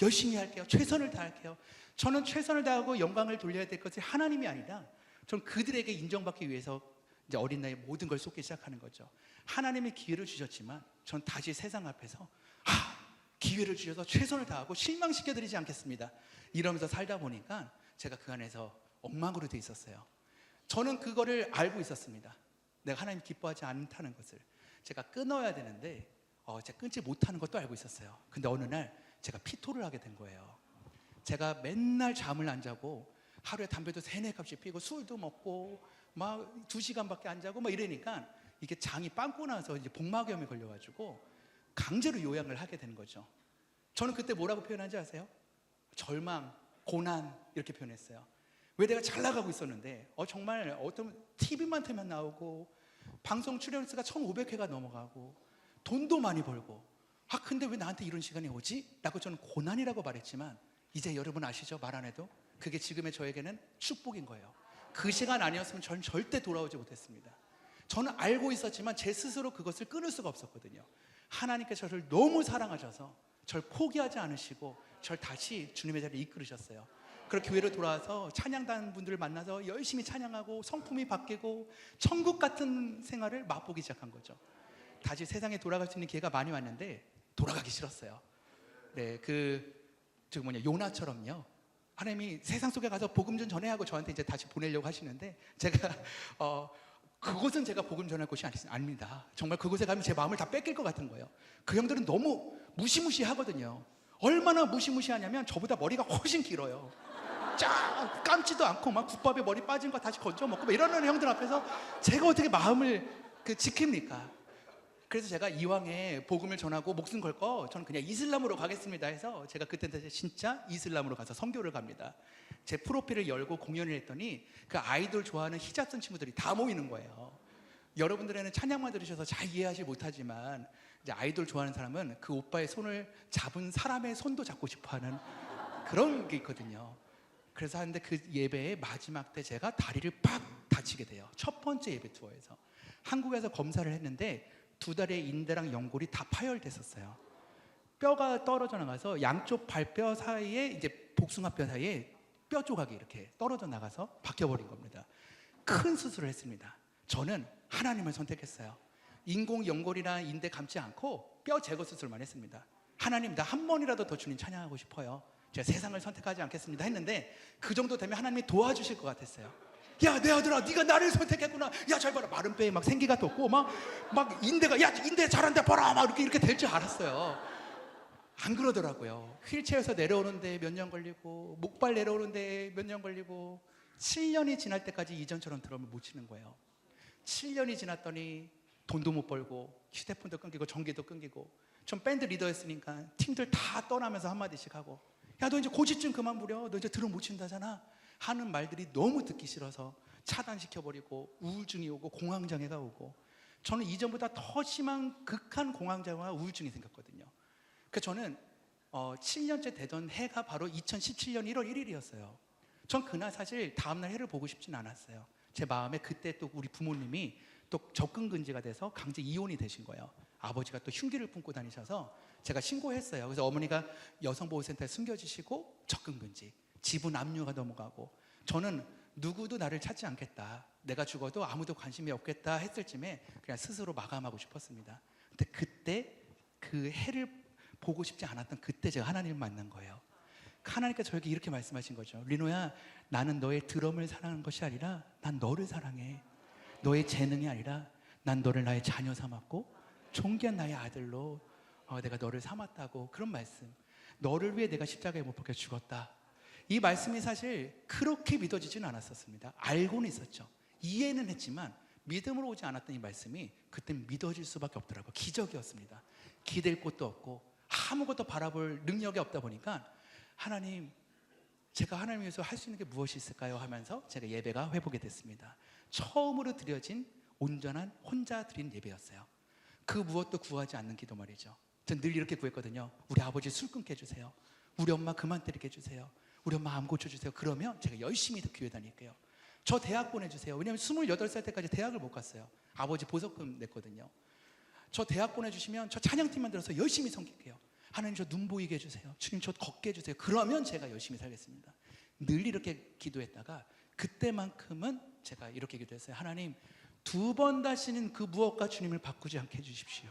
Speaker 2: 열심히 할게요. 최선을 다할게요. 저는 최선을 다하고 영광을 돌려야 될 것이 하나님이 아니라 저는 그들에게 인정받기 위해서 이제 어린 나이에 모든 걸 쏟기 시작하는 거죠. 하나님이 기회를 주셨지만 전 다시 세상 앞에서 기회를 주셔서 최선을 다하고 실망시켜드리지 않겠습니다. 이러면서 살다 보니까 제가 그 안에서 엉망으로 돼 있었어요. 저는 그거를 알고 있었습니다. 내가 하나님 기뻐하지 않다는 것을 제가 끊어야 되는데 제가 끊지 못하는 것도 알고 있었어요. 근데 어느 날 제가 피토를 하게 된 거예요. 제가 맨날 잠을 안 자고 하루에 담배도 3-4값씩 피고 술도 먹고 막 2시간밖에 안 자고 막 이러니까 이게 장이 빵꾸 나서 이제 복막염이 걸려가지고 강제로 요양을 하게 되는 거죠. 저는 그때 뭐라고 표현한지 아세요? 절망, 고난 이렇게 표현했어요. 왜 내가 잘 나가고 있었는데 정말 어떤 TV만 틀면 나오고 방송 출연 수가 1,500회가 넘어가고 돈도 많이 벌고 근데 왜 나한테 이런 시간이 오지? 라고 저는 고난이라고 말했지만 이제 여러분 아시죠? 말 안 해도 그게 지금의 저에게는 축복인 거예요. 그 시간 아니었으면 저는 절대 돌아오지 못했습니다. 저는 알고 있었지만 제 스스로 그것을 끊을 수가 없었거든요. 하나님께서 저를 너무 사랑하셔서 저를 포기하지 않으시고 저를 다시 주님의 자리에 이끌으셨어요. 그렇게 교회로 돌아와서 찬양단 분들을 만나서 열심히 찬양하고 성품이 바뀌고 천국 같은 생활을 맛보기 시작한 거죠. 다시 세상에 돌아갈 수 있는 기회가 많이 왔는데 돌아가기 싫었어요. 네, 요나처럼요. 하나님이 세상 속에 가서 복음 좀 전해하고 저한테 이제 다시 보내려고 하시는데 제가 그곳은 제가 복음 전할 곳이 아닙니다. 정말 그곳에 가면 제 마음을 다 뺏길 것 같은 거예요. 그 형들은 너무 무시무시하거든요. 얼마나 무시무시하냐면 저보다 머리가 훨씬 길어요. 감지도 않고 막 국밥에 머리 빠진 거 다시 건져 먹고 이러는 형들 앞에서 제가 어떻게 마음을 지킵니까? 그래서 제가 이왕에 복음을 전하고 목숨 걸 거 저는 그냥 이슬람으로 가겠습니다 해서 제가 그때 진짜 이슬람으로 가서 선교를 갑니다. 제 프로필을 열고 공연을 했더니 그 아이돌 좋아하는 히잡 쓴 친구들이 다 모이는 거예요. 여러분들은 찬양만 들으셔서 잘 이해하지 못하지만 이제 아이돌 좋아하는 사람은 그 오빠의 손을 잡은 사람의 손도 잡고 싶어하는 그런 게 있거든요. 그래서 하는데 그 예배의 마지막 때 제가 다리를 팍 다치게 돼요. 첫 번째 예배 투어에서 한국에서 검사를 했는데 2다리의 인대랑 연골이 다 파열됐었어요. 뼈가 떨어져 나가서 양쪽 발뼈 사이에 이제 복숭아뼈 사이에 뼈 조각이 이렇게 떨어져 나가서 박혀버린 겁니다. 큰 수술을 했습니다. 저는 하나님을 선택했어요. 인공 연골이나 인대 감지 않고 뼈 제거 수술만 했습니다. 하나님, 나 한 번이라도 더 주님 찬양하고 싶어요. 제가 세상을 선택하지 않겠습니다 했는데 그 정도 되면 하나님이 도와주실 것 같았어요. 야, 내 아들아, 네가 나를 선택했구나. 야, 잘 봐라. 마른 뼈에 막 생기가 돋고 막 인대가, 야, 인대 잘한다 봐라. 막 이렇게 될 줄 알았어요. 안 그러더라고요. 휠체어에서 내려오는데 몇 년 걸리고 목발 내려오는데 몇 년 걸리고 7년이 지날 때까지 이전처럼 드럼을 못 치는 거예요. 7년이 지났더니 돈도 못 벌고 휴대폰도 끊기고 전기도 끊기고 전 밴드 리더였으니까 팀들 다 떠나면서 한마디씩 하고 야 너 이제 고집좀 그만 부려 너 이제 드럼 못 친다잖아 하는 말들이 너무 듣기 싫어서 차단시켜버리고 우울증이 오고 공황장애가 오고 저는 이전보다 더 심한 극한 공황장애와 우울증이 생겼거든요. 그래서 저는 7년째 되던 해가 바로 2017년 1월 1일이었어요. 전 그날 사실 다음날 해를 보고 싶진 않았어요. 제 마음에 그때 또 우리 부모님이 또 접근금지가 돼서 강제 이혼이 되신 거예요. 아버지가 또 흉기를 품고 다니셔서 제가 신고했어요. 그래서 어머니가 여성보호센터에 숨겨주시고 접근금지, 지분 압류가 넘어가고 저는 누구도 나를 찾지 않겠다. 내가 죽어도 아무도 관심이 없겠다 했을 쯤에 그냥 스스로 마감하고 싶었습니다. 근데 그때 그 해를 보고 싶지 않았던 그때 제가 하나님을 만난 거예요. 하나님께서 저에게 이렇게 말씀하신 거죠. 리노야, 나는 너의 드럼을 사랑하는 것이 아니라 난 너를 사랑해. 너의 재능이 아니라 난 너를 나의 자녀 삼았고 존귀한 나의 아들로 내가 너를 삼았다고. 그런 말씀. 너를 위해 내가 십자가에 못 박혀 죽었다. 이 말씀이 사실 그렇게 믿어지지는 않았었습니다. 알고는 있었죠. 이해는 했지만 믿음으로 오지 않았던 이 말씀이 그때 믿어질 수밖에 없더라고요. 기적이었습니다. 기댈 곳도 없고 아무것도 바라볼 능력이 없다 보니까 하나님, 제가 하나님 위해서 할 수 있는 게 무엇이 있을까요? 하면서 제가 예배가 회복이 됐습니다. 처음으로 드려진 온전한 혼자 드린 예배였어요. 그 무엇도 구하지 않는 기도 말이죠. 전 늘 이렇게 구했거든요. 우리 아버지 술 끊게 해주세요. 우리 엄마 그만 때리게 해주세요. 우리 엄마 암 고쳐주세요. 그러면 제가 열심히 더 교회 다닐게요. 저 대학 보내주세요. 왜냐하면 28살 때까지 대학을 못 갔어요. 아버지 보석금 냈거든요. 저 대학 보내주시면 저 찬양팀만 들어서 열심히 섬길게요. 하나님 저 눈 보이게 해주세요. 주님 저 걷게 해주세요. 그러면 제가 열심히 살겠습니다. 늘 이렇게 기도했다가 그때만큼은 제가 이렇게 기도했어요. 하나님, 2번 다시는 그 무엇과 주님을 바꾸지 않게 해주십시오.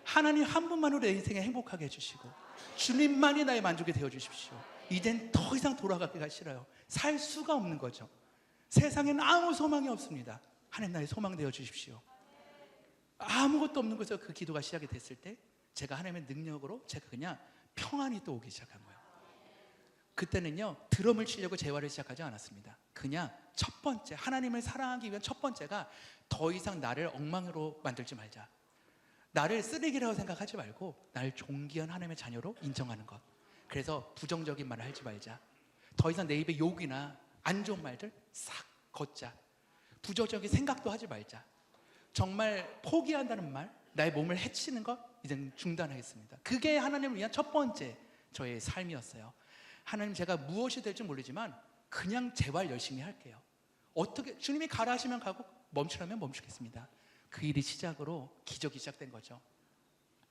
Speaker 2: 하나님 한 분만으로 내 인생에 행복하게 해주시고 주님만이 나의 만족이 되어주십시오. 이젠 더 이상 돌아가기가 싫어요. 살 수가 없는 거죠. 세상에는 아무 소망이 없습니다. 하나님 나의 소망 되어주십시오. 아무것도 없는 곳에서 그 기도가 시작이 됐을 때 제가 하나님의 능력으로 제가 그냥 평안이 또 오기 시작한 거예요. 그때는요, 드럼을 치려고 재활을 시작하지 않았습니다. 그냥 첫 번째, 하나님을 사랑하기 위한 첫 번째가 더 이상 나를 엉망으로 만들지 말자. 나를 쓰레기라고 생각하지 말고 나를 존귀한 하나님의 자녀로 인정하는 것. 그래서 부정적인 말을 하지 말자. 더 이상 내 입에 욕이나 안 좋은 말들 싹 걷자. 부정적인 생각도 하지 말자. 정말 포기한다는 말, 나의 몸을 해치는 것 이제는 중단하겠습니다. 그게 하나님을 위한 첫 번째 저의 삶이었어요. 하나님, 제가 무엇이 될지 모르지만 그냥 재활 열심히 할게요. 어떻게 주님이 가라 하시면 가고 멈추라면 멈추겠습니다. 그 일이 시작으로 기적이 시작된 거죠.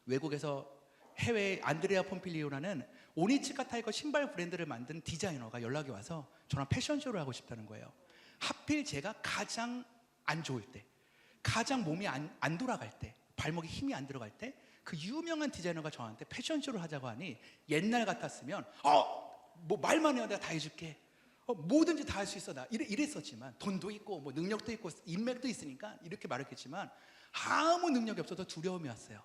Speaker 2: 외국에서 해외 안드레아 폼필리오라는 오니치카 타이거 신발 브랜드를 만든 디자이너가 연락이 와서 저랑 패션쇼를 하고 싶다는 거예요. 하필 제가 가장 안 좋을 때, 가장 몸이 안 돌아갈 때, 발목에 힘이 안 들어갈 때 그 유명한 디자이너가 저한테 패션쇼를 하자고 하니 옛날 같았으면 뭐 말만 해요. 내가 다 해줄게. 뭐든지 다 할 수 있어. 나 이랬었지만 돈도 있고 뭐 능력도 있고 인맥도 있으니까 이렇게 말했겠지만 아무 능력이 없어서 두려움이 왔어요.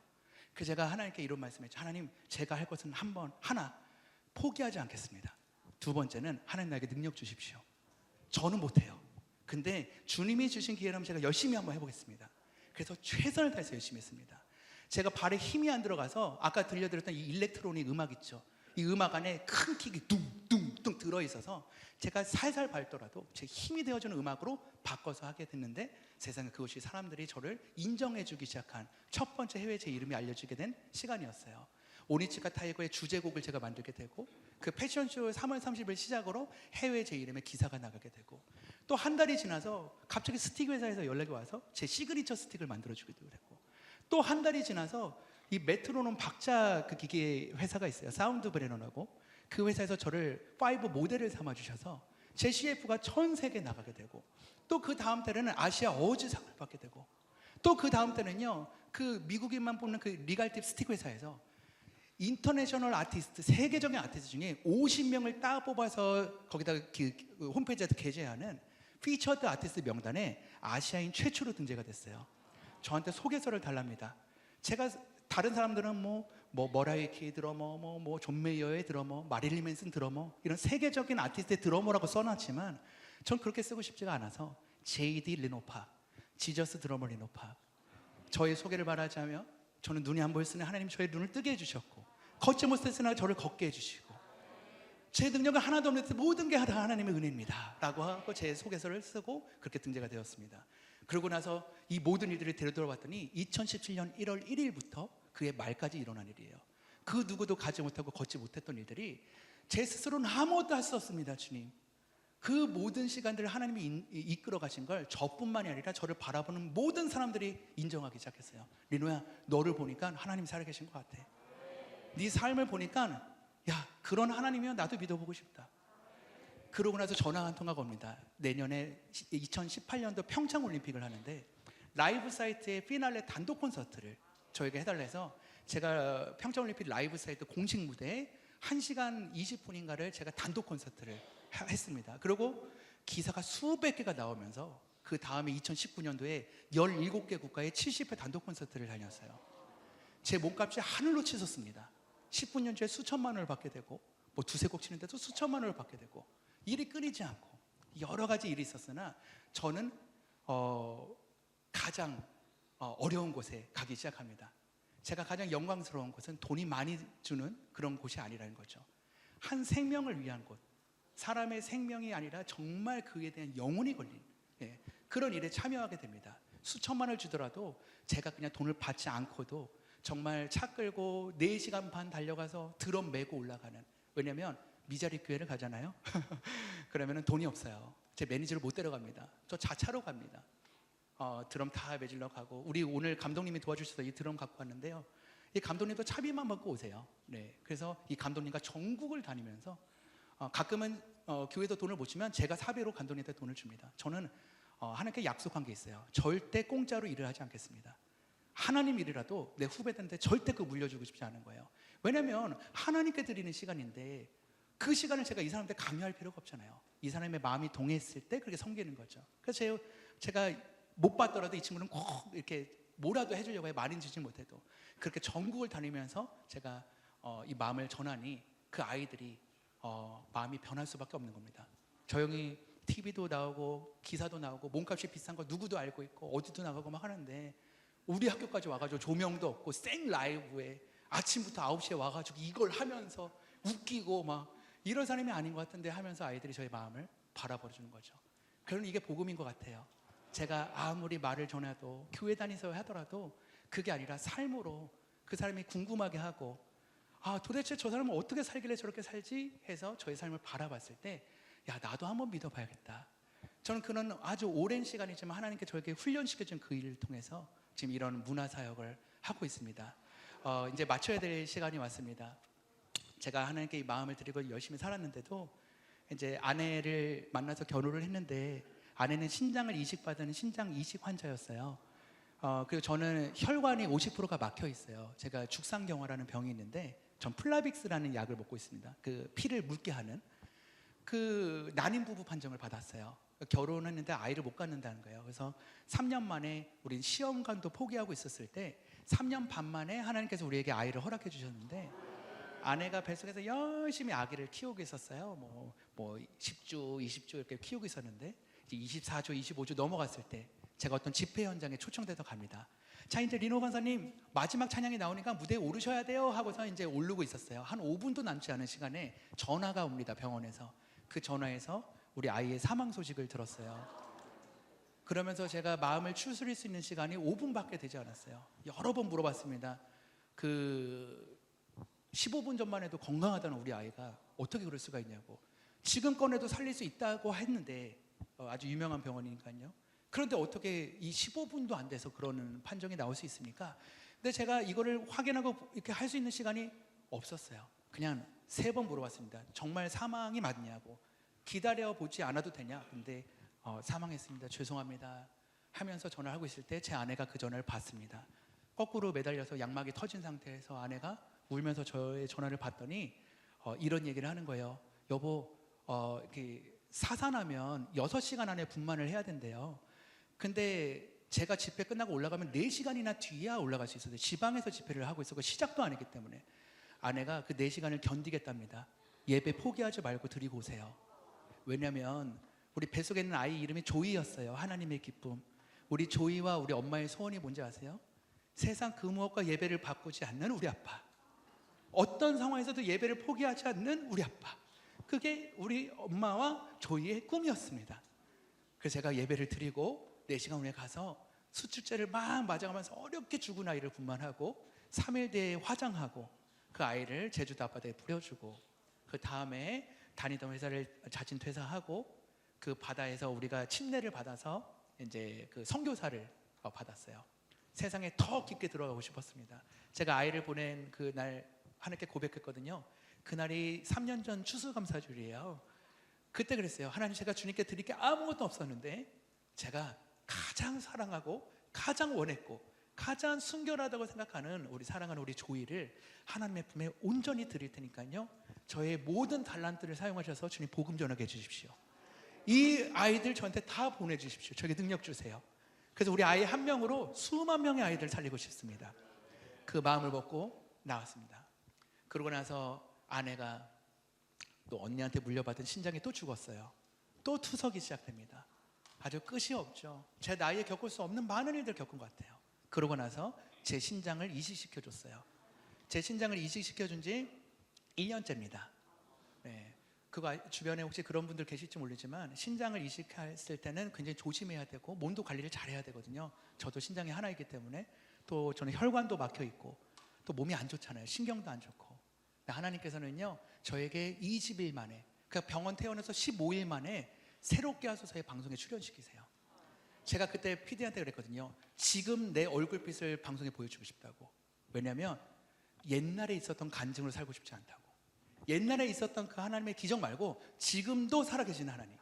Speaker 2: 그래서 제가 하나님께 이런 말씀했죠. 하나님, 제가 할 것은 하나 포기하지 않겠습니다. 두 번째는 하나님 나에게 능력 주십시오. 저는 못해요. 근데 주님이 주신 기회라면 제가 열심히 한번 해보겠습니다. 그래서 최선을 다해서 열심히 했습니다. 제가 발에 힘이 안 들어가서 아까 들려드렸던 이 일렉트로닉 음악 있죠. 이 음악 안에 큰 킥이 둥둥둥 들어있어서 제가 살살 밟더라도 제 힘이 되어주는 음악으로 바꿔서 하게 됐는데 세상에 그것이 사람들이 저를 인정해주기 시작한 첫 번째 해외 제 이름이 알려지게 된 시간이었어요. 오니치카 타이거의 주제곡을 제가 만들게 되고 그 패션쇼 3월 30일 시작으로 해외 제 이름의 기사가 나가게 되고 또 한 달이 지나서 갑자기 스틱 회사에서 연락이 와서 제 시그니처 스틱을 만들어주기도 했고 또 한 달이 지나서 이 메트로놈 박자 그 기계 회사가 있어요. 사운드 브레너라고. 그 회사에서 저를 5 모델을 삼아 주셔서 제 CF가 전 세계에 나가게 되고 또 그 다음 때는 아시아 어워즈상을 받게 되고 또 그 다음 때는요, 그 미국인만 뽑는 그 리갈팁 스틱 회사에서 인터내셔널 아티스트, 세계적인 아티스트 중에 50명을 따 뽑아서 거기다 그 홈페이지에 게재하는 피처드 아티스트 명단에 아시아인 최초로 등재가 됐어요. 저한테 소개서를 달랍니다. 제가 다른 사람들은 뭐 머라이어 캐리 드러머, 뭐 존 메이어의 드러머, 마릴린 맨슨 드러머 이런 세계적인 아티스트의 드러머라고 써놨지만 전 그렇게 쓰고 싶지가 않아서 JD 리노파, 지저스 드러머 리노파, 저의 소개를 말하자면 저는 눈이 안 보였으니 하나님 저의 눈을 뜨게 해주셨고 걷지 못했으나 저를 걷게 해주시고 제 능력은 하나도 없는데 모든 게 다 하나님의 은혜입니다 라고 하고 제 소개서를 쓰고 그렇게 등재가 되었습니다. 그러고 나서 이 모든 일들을 되돌아봤더니 2017년 1월 1일부터 그해 말까지 일어난 일이에요. 그 누구도 가지 못하고 걷지 못했던 일들이 제 스스로는 아무것도 할 수 없습니다. 주님, 그 모든 시간들을 하나님이 이끌어 가신 걸 저뿐만이 아니라 저를 바라보는 모든 사람들이 인정하기 시작했어요. 리노야, 너를 보니까 하나님이 살아계신 것 같아. 네 삶을 보니까 야, 그런 하나님이면 나도 믿어보고 싶다. 그러고 나서 전화 한 통화가 옵니다. 내년에 2018년도 평창올림픽을 하는데 라이브 사이트의 피날레 단독 콘서트를 저에게 해달라 해서 제가 평창올림픽 라이브 사이트 공식 무대에 1시간 20분인가를 제가 단독 콘서트를 했습니다. 그리고 기사가 수백 개가 나오면서 그 다음에 2019년도에 17개 국가의 70회 단독 콘서트를 다녔어요. 제 몸값이 하늘로 치솟습니다. 10분년 주에 수천만 원을 받게 되고 뭐 두세 곡 치는데도 수천만 원을 받게 되고 일이 끊이지 않고 여러 가지 일이 있었으나 저는 가장 어려운 곳에 가기 시작합니다. 제가 가장 영광스러운 곳은 돈이 많이 주는 그런 곳이 아니라는 거죠. 한 생명을 위한 곳, 사람의 생명이 아니라 정말 그에 대한 영혼이 걸린 그런 일에 참여하게 됩니다. 수천만 원을 주더라도 제가 그냥 돈을 받지 않고도 정말 차 끌고 4시간 반 달려가서 드럼 메고 올라가는, 왜냐면 미자리 교회를 가잖아요. 그러면 돈이 없어요. 제 매니저를 못 데려갑니다. 저 자차로 갑니다. 드럼 다 매질러 가고, 우리 오늘 감독님이 도와주셔서 이 드럼 갖고 왔는데요. 이 감독님도 차비만 받고 오세요. 네, 그래서 이 감독님과 전국을 다니면서 가끔은 교회도 돈을 못 주면 제가 사비로 감독님한테 돈을 줍니다. 저는 하나님께 약속한 게 있어요. 절대 공짜로 일을 하지 않겠습니다. 하나님 일이라도 내 후배들한테 절대 그거 물려주고 싶지 않은 거예요. 왜냐하면 하나님께 드리는 시간인데 그 시간을 제가 이 사람한테 강요할 필요가 없잖아요. 이 사람의 마음이 동했을 때 그렇게 섬기는 거죠. 그래서 제가 못 받더라도 이 친구는 꼭 이렇게 뭐라도 해주려고 해요. 많이 주지 못해도. 그렇게 전국을 다니면서 제가 이 마음을 전하니 그 아이들이 마음이 변할 수밖에 없는 겁니다. 저 형이 TV도 나오고 기사도 나오고 몸값이 비싼 거 누구도 알고 있고 어디도 나가고 막 하는데 우리 학교까지 와가지고 조명도 없고 생 라이브에 아침부터 9시에 와가지고 이걸 하면서 웃기고 막 이런 사람이 아닌 것 같은데 하면서 아이들이 저의 마음을 바라봐주는 거죠. 그런 이게 복음인 것 같아요. 제가 아무리 말을 전해도 교회 다니서 하더라도 그게 아니라 삶으로 그 사람이 궁금하게 하고 도대체 저 사람은 어떻게 살길래 저렇게 살지 해서 저의 삶을 바라봤을 때 야, 나도 한번 믿어봐야겠다. 저는 그런 아주 오랜 시간이지만 하나님께 저에게 훈련시켜준 그 일을 통해서 지금 이런 문화사역을 하고 있습니다. 이제 마쳐야 될 시간이 왔습니다. 제가 하나님께 이 마음을 드리고 열심히 살았는데도 이제 아내를 만나서 결혼을 했는데 아내는 신장을 이식받은 신장 이식 환자였어요. 그리고 저는 혈관이 50%가 막혀 있어요. 제가 죽상경화라는 병이 있는데 전 플라빅스라는 약을 먹고 있습니다. 그 피를 묽게 하는 그 난임 부부 판정을 받았어요. 결혼했는데 아이를 못 갖는다는 거예요. 그래서 3년 만에 우린 시험관도 포기하고 있었을 때 3년 반 만에 하나님께서 우리에게 아이를 허락해 주셨는데 아내가 뱃속에서 열심히 아기를 키우고 있었어요. 뭐 10주, 20주 이렇게 키우고 있었는데 이제 24주, 25주 넘어갔을 때 제가 어떤 집회 현장에 초청돼서 갑니다. 자, 이제 리노 간사님 마지막 찬양이 나오니까 무대에 오르셔야 돼요 하고서 이제 오르고 있었어요. 한 5분도 남지 않은 시간에 전화가 옵니다. 병원에서. 그 전화에서 우리 아이의 사망 소식을 들었어요. 그러면서 제가 마음을 추스릴 수 있는 시간이 5분밖에 되지 않았어요. 여러 번 물어봤습니다. 그 15분 전만 해도 건강하다는 우리 아이가 어떻게 그럴 수가 있냐고. 지금 꺼내도 살릴 수 있다고 했는데 아주 유명한 병원이니까요. 그런데 어떻게 이 15분도 안 돼서 그러는 판정이 나올 수 있습니까? 근데 제가 이거를 확인하고 이렇게 할 수 있는 시간이 없었어요. 그냥 3번 물어봤습니다. 정말 사망이 맞냐고. 기다려보지 않아도 되냐? 근데 사망했습니다. 죄송합니다 하면서 전화를 하고 있을 때 제 아내가 그 전화를 받습니다. 거꾸로 매달려서 양막이 터진 상태에서 아내가 울면서 저의 전화를 받더니 이런 얘기를 하는 거예요. 여보, 이렇게 사산하면 6시간 안에 분만을 해야 된대요. 근데 제가 집회 끝나고 올라가면 4시간이나 뒤야 올라갈 수 있었는데 지방에서 집회를 하고 있었고 시작도 안 했기 때문에 아내가 그 4시간을 견디겠답니다. 예배 포기하지 말고 드리고 오세요. 왜냐하면 우리 뱃속에 있는 아이 이름이 조이였어요. 하나님의 기쁨. 우리 조이와 우리 엄마의 소원이 뭔지 아세요? 세상 그 무엇과 예배를 바꾸지 않는 우리 아빠. 어떤 상황에서도 예배를 포기하지 않는 우리 아빠. 그게 우리 엄마와 저희의 꿈이었습니다. 그래서 제가 예배를 드리고 4시간 후에 가서 수출제를 막 맞아가면서 어렵게 죽은 아이를 분만하고 3일 뒤에 화장하고 그 아이를 제주도 앞바다에 뿌려주고 그 다음에 다니던 회사를 자진 퇴사하고 그 바다에서 우리가 침례를 받아서 이제 그 선교사를 받았어요. 세상에 더 깊게 들어가고 싶었습니다. 제가 아이를 보낸 그날 하나님께 고백했거든요. 그날이 3년 전 추수감사절이에요. 그때 그랬어요. 하나님, 제가 주님께 드릴 게 아무것도 없었는데 제가 가장 사랑하고 가장 원했고 가장 순결하다고 생각하는 우리 사랑하는 우리 조이를 하나님의 품에 온전히 드릴 테니까요, 저의 모든 달란트를 사용하셔서 주님 복음 전하게 해주십시오. 이 아이들 저한테 다 보내주십시오. 저에게 능력 주세요. 그래서 우리 아이 한 명으로 수만 명의 아이들 살리고 싶습니다. 그 마음을 먹고 나왔습니다. 그러고 나서 아내가 또 언니한테 물려받은 신장이 또 죽었어요. 또 투석이 시작됩니다. 아주 끝이 없죠. 제 나이에 겪을 수 없는 많은 일들 겪은 것 같아요. 그러고 나서 제 신장을 이식시켜줬어요. 제 신장을 이식시켜준 지 1년째입니다. 네. 그거 주변에 혹시 그런 분들 계실지 모르지만 신장을 이식했을 때는 굉장히 조심해야 되고 몸도 관리를 잘해야 되거든요. 저도 신장이 하나이기 때문에 또 저는 혈관도 막혀 있고 또 몸이 안 좋잖아요. 신경도 안 좋고. 하나님께서는요 저에게 20일 만에, 그러니까 병원 퇴원해서 15일 만에 새롭게 하소서의 방송에 출연시키세요. 제가 그때 PD한테 그랬거든요. 지금 내 얼굴빛을 방송에 보여주고 싶다고. 왜냐하면 옛날에 있었던 간증으로 살고 싶지 않다고. 옛날에 있었던 그 하나님의 기적 말고 지금도 살아계신 하나님.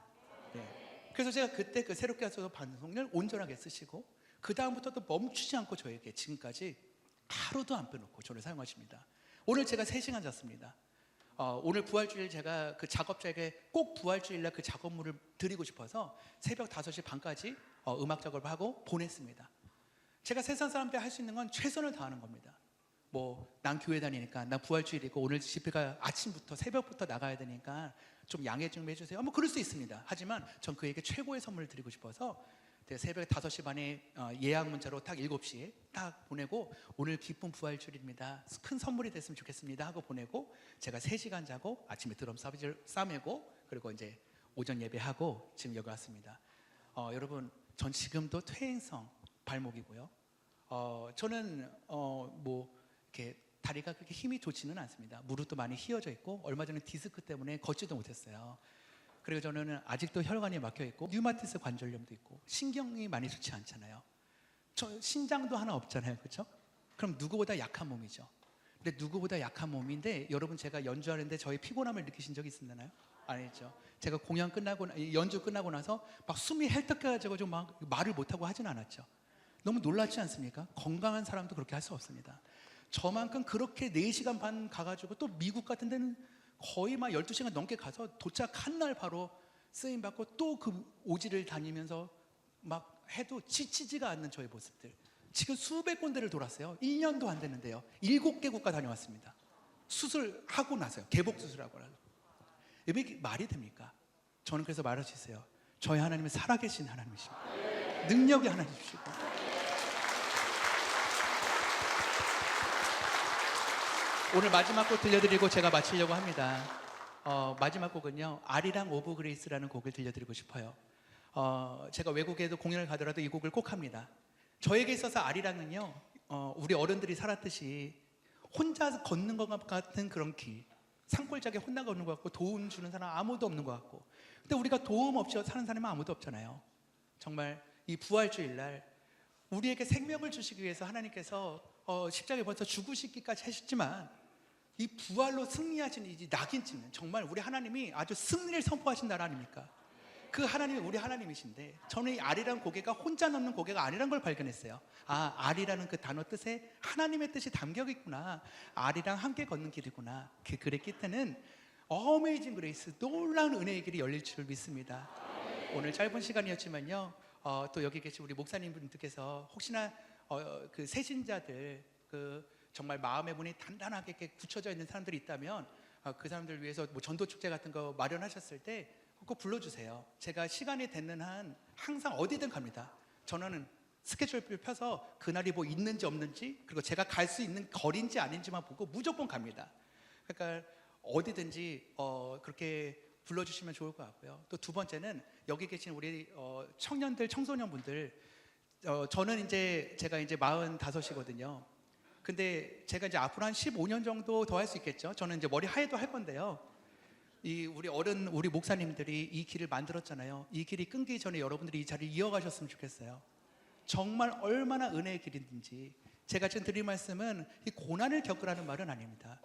Speaker 2: 네. 그래서 제가 그때 그 새롭게 하소서 방송을 온전하게 쓰시고 그 다음부터도 멈추지 않고 저에게 지금까지 하루도 안 빼놓고 저를 사용하십니다. 오늘 제가 3시간 잤습니다. 오늘 부활주일 제가 그 작업자에게 꼭 부활주일날 그 작업물을 드리고 싶어서 새벽 5시 반까지 음악 작업을 하고 보냈습니다. 제가 세상 사람들 할 수 있는 건 최선을 다하는 겁니다. 뭐 난 교회 다니니까 난 부활주일이고 오늘 집회가 아침부터 새벽부터 나가야 되니까 좀 양해 좀 해주세요. 뭐 그럴 수 있습니다. 하지만 전 그에게 최고의 선물을 드리고 싶어서 새벽 5시 반에 예약 문자로 딱 7시에 딱 보내고 오늘 기쁜 부활주일입니다. 큰 선물이 됐으면 좋겠습니다 하고 보내고 제가 3시간 자고 아침에 드럼 싸매고 그리고 이제 오전 예배하고 지금 여기 왔습니다. 여러분, 전 지금도 퇴행성 발목이고요. 저는 뭐 이렇게 다리가 그렇게 힘이 좋지는 않습니다. 무릎도 많이 휘어져 있고 얼마 전에 디스크 때문에 걷지도 못했어요. 그리고 저는 아직도 혈관이 막혀 있고 류마티스 관절염도 있고 신경이 많이 좋지 않잖아요. 저 신장도 하나 없잖아요, 그렇죠? 그럼 누구보다 약한 몸이죠. 근데 누구보다 약한 몸인데 여러분, 제가 연주하는데 저희 피곤함을 느끼신 적 있나요? 아니죠. 제가 공연 끝나고 연주 끝나고 나서 막 숨이 헬떡해가지고 좀 막 말을 못하고 하진 않았죠. 너무 놀랐지 않습니까? 건강한 사람도 그렇게 할 수 없습니다. 저만큼 그렇게 4시간 반 가가지고 또 미국 같은 데는 거의 막 12시간 넘게 가서 도착한 날 바로 쓰임 받고 또 그 오지를 다니면서 막 해도 지치지가 않는 저의 모습들. 지금 수백 군데를 돌았어요. 1년도 안 됐는데요. 7개 국가 다녀왔습니다. 수술하고 나서요. 개복 수술하고 나서. 이게 말이 됩니까? 저는 그래서 말할 수 있어요. 저희 하나님은 살아계신 하나님이십니다. 능력이 하나님이시고. 오늘 마지막 곡 들려드리고 제가 마치려고 합니다. 마지막 곡은요, 아리랑 오브 그레이스라는 곡을 들려드리고 싶어요. 제가 외국에도 공연을 가더라도 이 곡을 꼭 합니다. 저에게 있어서 아리랑은요, 우리 어른들이 살았듯이 혼자 걷는 것 같은 그런 길, 산골짜기 혼자 걷는 것 같고 도움 주는 사람 아무도 없는 것 같고, 근데 우리가 도움 없이 사는 사람은 아무도 없잖아요. 정말 이 부활주일날 우리에게 생명을 주시기 위해서 하나님께서 십자가에 벌써 죽으시기까지 하셨지만 이 부활로 승리하신 이 낙인찍는, 정말 우리 하나님이 아주 승리를 선포하신 나라 아닙니까? 그 하나님이 우리 하나님이신데 저는 이 아리랑 고개가 혼자 넘는 고개가 아니란 걸 발견했어요. 아리라는 그 단어 뜻에 하나님의 뜻이 담겨 있구나. 아리랑 함께 걷는 길이구나. 그 글의 끝에는 어메이징 그레이스, 놀라운 은혜의 길이 열릴 줄 믿습니다. 오늘 짧은 시간이었지만요, 또 여기 계신 우리 목사님분들께서 혹시나 그 새신자들, 그 정말 마음의 문이 단단하게 이렇게 굳혀져 있는 사람들이 있다면 그 사람들을 위해서 뭐 전도 축제 같은 거 마련하셨을 때 꼭 불러주세요. 제가 시간이 되는 한 항상 어디든 갑니다. 전화는 스케줄표를 펴서 그날이 뭐 있는지 없는지, 그리고 제가 갈 수 있는 거리인지 아닌지만 보고 무조건 갑니다. 그러니까 어디든지 그렇게 불러주시면 좋을 것 같고요. 또 두 번째는 여기 계신 우리 청년들, 청소년분들, 저는 이제 제가 이제 45이거든요. 근데 제가 이제 앞으로 한 15년 정도 더 할 수 있겠죠. 저는 이제 머리 하얘도 할 건데요. 이 우리 목사님들이 이 길을 만들었잖아요. 이 길이 끊기기 전에 여러분들이 이 자리를 이어가셨으면 좋겠어요. 정말 얼마나 은혜의 길인지. 제가 지금 드릴 말씀은 이 고난을 겪으라는 말은 아닙니다.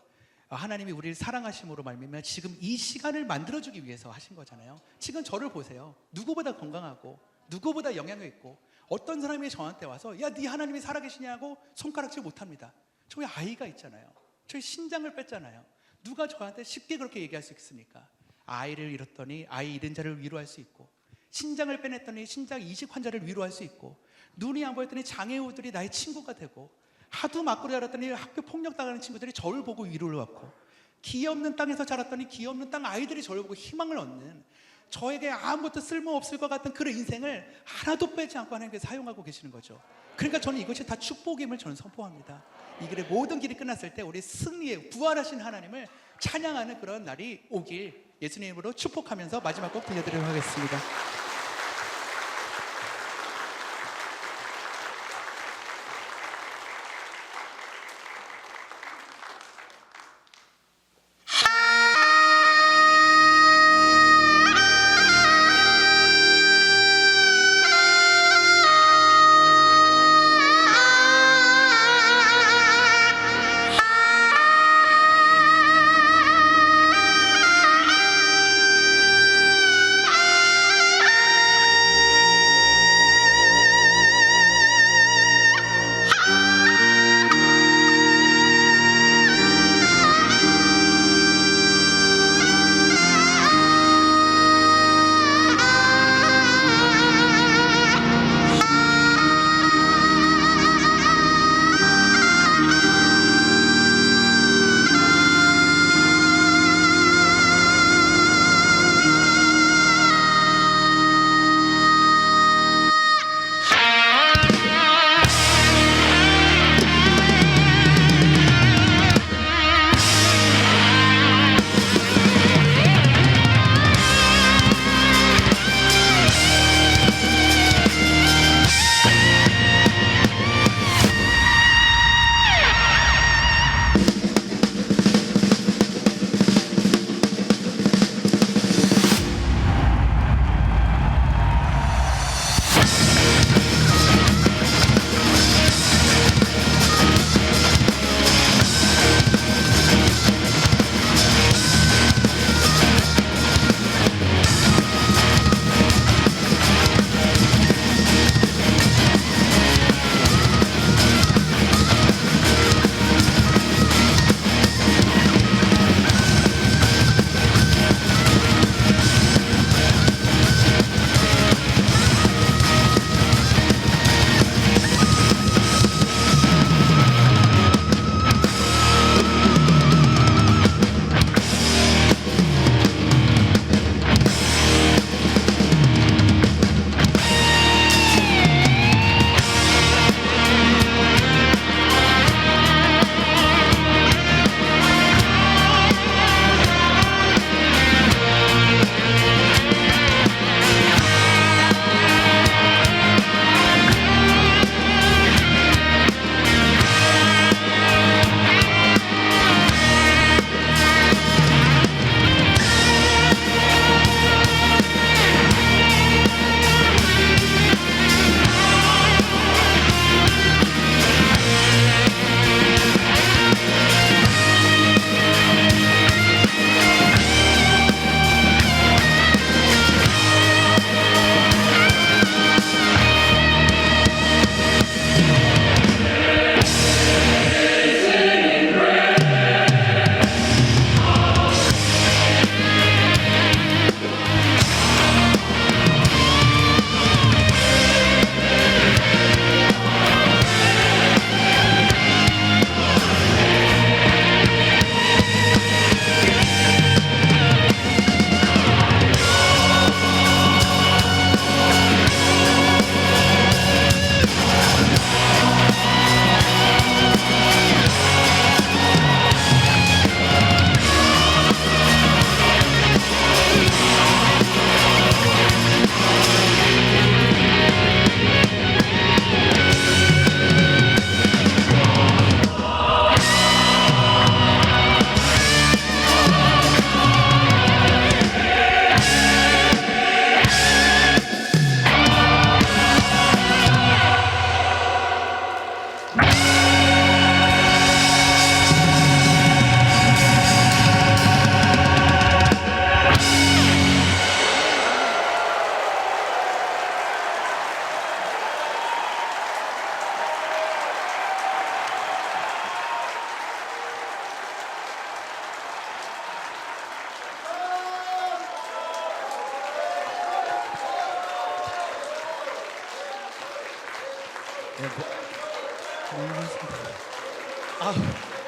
Speaker 2: 하나님이 우리를 사랑하심으로 말미암아 지금 이 시간을 만들어주기 위해서 하신 거잖아요. 지금 저를 보세요. 누구보다 건강하고 누구보다 영향력 있고, 어떤 사람이 저한테 와서 야, 네 하나님이 살아계시냐고 손가락질 못합니다. 저희 아이가 있잖아요. 저희 신장을 뺐잖아요. 누가 저한테 쉽게 그렇게 얘기할 수 있습니까? 아이를 잃었더니 아이 잃은 자를 위로할 수 있고, 신장을 빼냈더니 신장 이식 환자를 위로할 수 있고, 눈이 안 보였더니 장애우들이 나의 친구가 되고, 하도 맞고 자랐더니 학교 폭력당하는 친구들이 저를 보고 위로를 받고, 기 없는 땅에서 자랐더니 기 없는 땅 아이들이 저를 보고 희망을 얻는, 저에게 아무것도 쓸모없을 것 같은 그런 인생을 하나도 빼지 않고 하나님께서 사용하고 계시는 거죠. 그러니까 저는 이것이 다 축복임을 저는 선포합니다. 이 길의 모든 길이 끝났을 때 우리 승리의 부활하신 하나님을 찬양하는 그런 날이 오길 예수님으로 축복하면서 마지막 곡 들려드리도록 하겠습니다.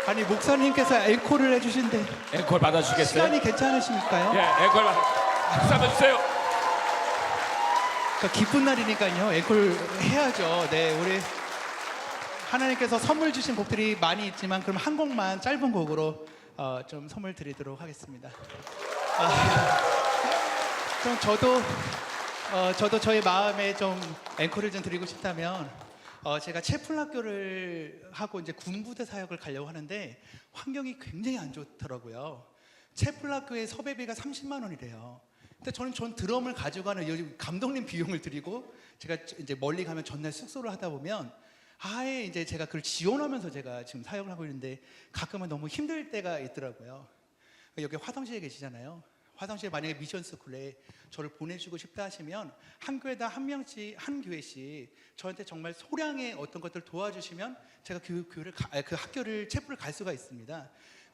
Speaker 2: 아니 목사님께서 앵콜을 해주신데
Speaker 1: 앵콜 받아주시겠어요?
Speaker 2: 시간이 괜찮으십니까요?
Speaker 1: 예, 앵콜 박수 한번 주세요.
Speaker 2: 기쁜 날이니까요. 앵콜 해야죠. 네, 우리 하나님께서 선물 주신 곡들이 많이 있지만 그럼 한 곡만 짧은 곡으로 좀 선물 드리도록 하겠습니다. 좀 저도 저의 마음에 좀 앵콜을 좀 드리고 싶다면 제가 채플학교를 하고 이제 군부대 사역을 가려고 하는데 환경이 굉장히 안 좋더라고요. 채플학교의 섭외비가 30만 원이래요. 근데 전 드럼을 가져가는 요즘 감독님 비용을 드리고 제가 이제 멀리 가면 전날 숙소를 하다 보면 아예 이제 제가 그걸 지원하면서 제가 지금 사역을 하고 있는데 가끔은 너무 힘들 때가 있더라고요. 여기 화성시에 계시잖아요. 화성시에 만약에 미션스쿨에 저를 보내주고 싶다 하시면 한 교회당 한 명씩 한 교회씩 저한테 정말 소량의 어떤 것들 도와주시면 제가 그 학교를 채플을 갈 수가 있습니다.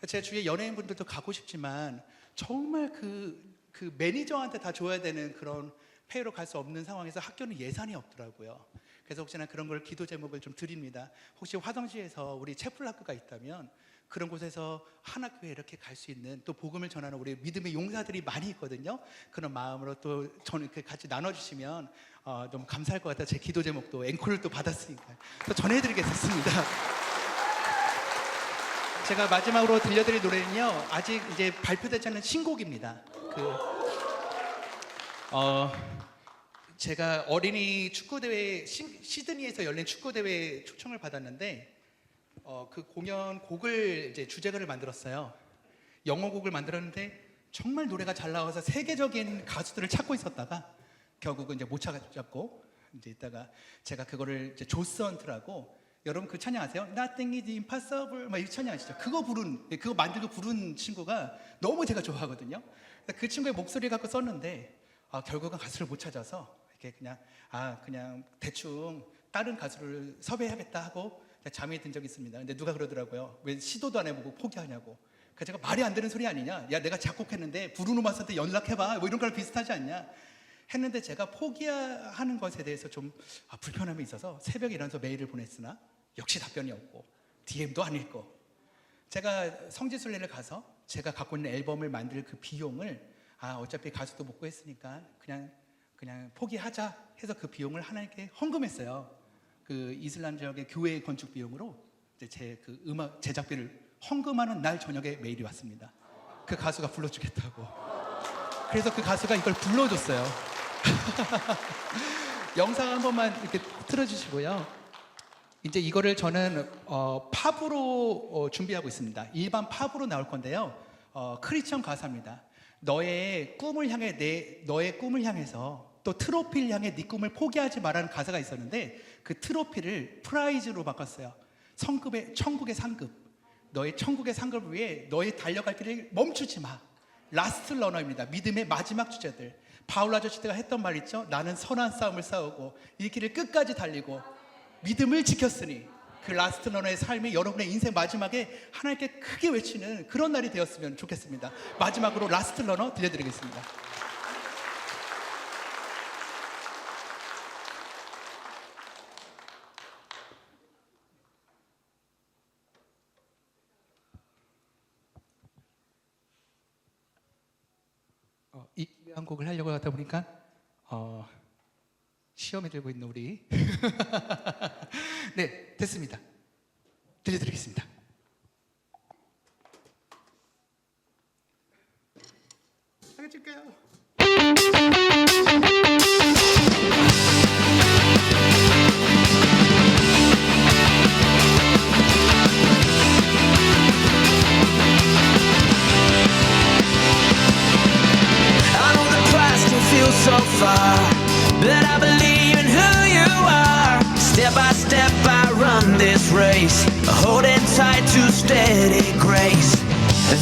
Speaker 2: 제 주위에 연예인분들도 가고 싶지만 정말 그 매니저한테 다 줘야 되는 그런 페이로 갈 수 없는 상황에서 학교는 예산이 없더라고요. 그래서 혹시나 그런 걸 기도 제목을 좀 드립니다. 혹시 화성시에서 우리 채플 학교가 있다면 그런 곳에서 한 학교에 이렇게 갈 수 있는 또 복음을 전하는 우리 믿음의 용사들이 많이 있거든요. 그런 마음으로 또 저는 같이 나눠주시면 너무 감사할 것 같아요. 제 기도 제목도 앵콜을 또 받았으니까 또 전해드리겠습니다. 제가 마지막으로 들려드릴 노래는요. 아직 이제 발표되지 않은 신곡입니다. 제가 어린이 축구대회 시드니에서 열린 축구대회 초청을 받았는데 그 공연 곡을 이제 주제가를 만들었어요. 영어 곡을 만들었는데 정말 노래가 잘 나와서 세계적인 가수들을 찾고 있었다가 결국은 이제 못 찾았고 이제 있다가 제가 그거를 이제 조스헌트라고 여러분 그 찬양 아세요? Nothing is impossible 막 이 찬양 아시죠? 그거 만들고 부른 친구가 너무 제가 좋아하거든요. 그 친구의 목소리 갖고 썼는데 결국은 가수를 못 찾아서 이렇게 그냥 대충 다른 가수를 섭외해야겠다 하고 잠이 든 적이 있습니다. 근데 누가 그러더라고요. 왜 시도도 안 해보고 포기하냐고. 그래서 제가 말이 안 되는 소리 아니냐? 야 내가 작곡했는데 브루노 마스한테 연락해봐. 뭐 이런 거랑 비슷하지 않냐? 했는데 제가 포기하는 것에 대해서 좀 불편함이 있어서 새벽에 일어나서 메일을 보냈으나 역시 답변이 없고 DM도 안 읽고 제가 성지순례를 가서 제가 갖고 있는 앨범을 만들 그 비용을 어차피 가수도 못 구했으니까 그냥 포기하자 해서 그 비용을 하나님께 헌금했어요. 그 이슬람 지역의 교회 건축 비용으로 이제 제 그 음악 제작비를 헌금하는 날 저녁에 메일이 왔습니다. 그 가수가 불러주겠다고. 그래서 그 가수가 이걸 불러줬어요. 영상 한 번만 이렇게 틀어주시고요. 이제 이거를 저는 팝으로 준비하고 있습니다. 일반 팝으로 나올 건데요. 크리스천 가사입니다. 너의 꿈을 향해서 또 트로피를 향해 네 꿈을 포기하지 마라는 가사가 있었는데 그 트로피를 프라이즈로 바꿨어요. 천국의 상급. 너의 천국의 상급을 위해 너의 달려갈 길을 멈추지 마. 라스트 러너입니다. 믿음의 마지막 주제들. 바울 아저씨가 했던 말 있죠? 나는 선한 싸움을 싸우고 이 길을 끝까지 달리고 믿음을 지켰으니 그 라스트 러너의 삶이 여러분의 인생 마지막에 하나님께 크게 외치는 그런 날이 되었으면 좋겠습니다. 마지막으로 라스트 러너 들려드리겠습니다. 이 한 곡을 하려고 하다 보니까 시험에 들고 있는 우리 네 됐습니다. 들려드리겠습니다. 하겠을까요?
Speaker 4: So far, but I believe in who you are. Step by step I run this race, holding tight to steady grace.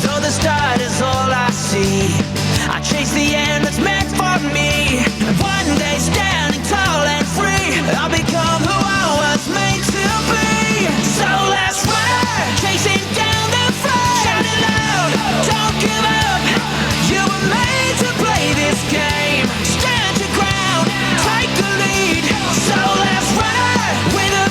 Speaker 4: Though the start is all I see, I chase the end that's meant for me. One day standing tall and free, I'll become who I was made to be. So let's run, chasing down the front, shout it loud, don't give up. You were made to play this game. Stand your ground, take the lead. So let's run with a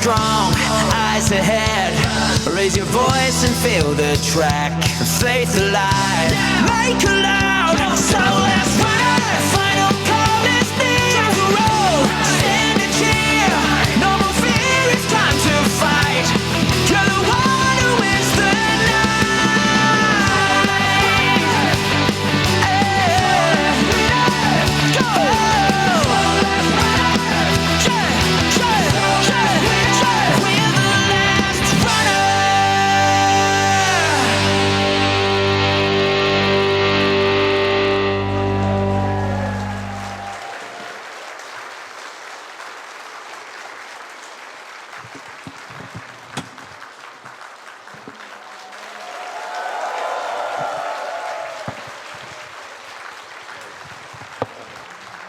Speaker 4: strong, eyes ahead. Raise your voice and feel the track. Faith alive, make a loud. So let's ride. Final call is near. Roll, stand and cheer. No more fear, it's time to fight. You're the one who wins the night. Go! We're the last runner.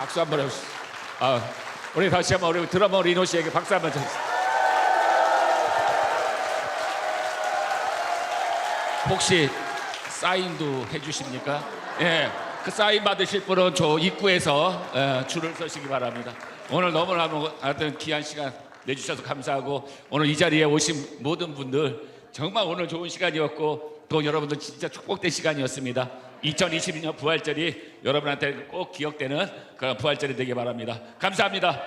Speaker 1: 박수 한번 해주세요. 우리 다시 한번 우리 드러머 리노 씨에게 박수 한번 주세요. 혹시 사인도 해주십니까? 예, 그 사인 받으실 분은 저 입구에서 줄을 서시기 바랍니다. 오늘 너무나 하여튼 귀한 시간 내주셔서 감사하고 오늘 이 자리에 오신 모든 분들 정말 오늘 좋은 시간이었고 또 여러분들 진짜 축복된 시간이었습니다. 2022년 부활절이 여러분한테 꼭 기억되는 그런 부활절이 되길 바랍니다. 감사합니다.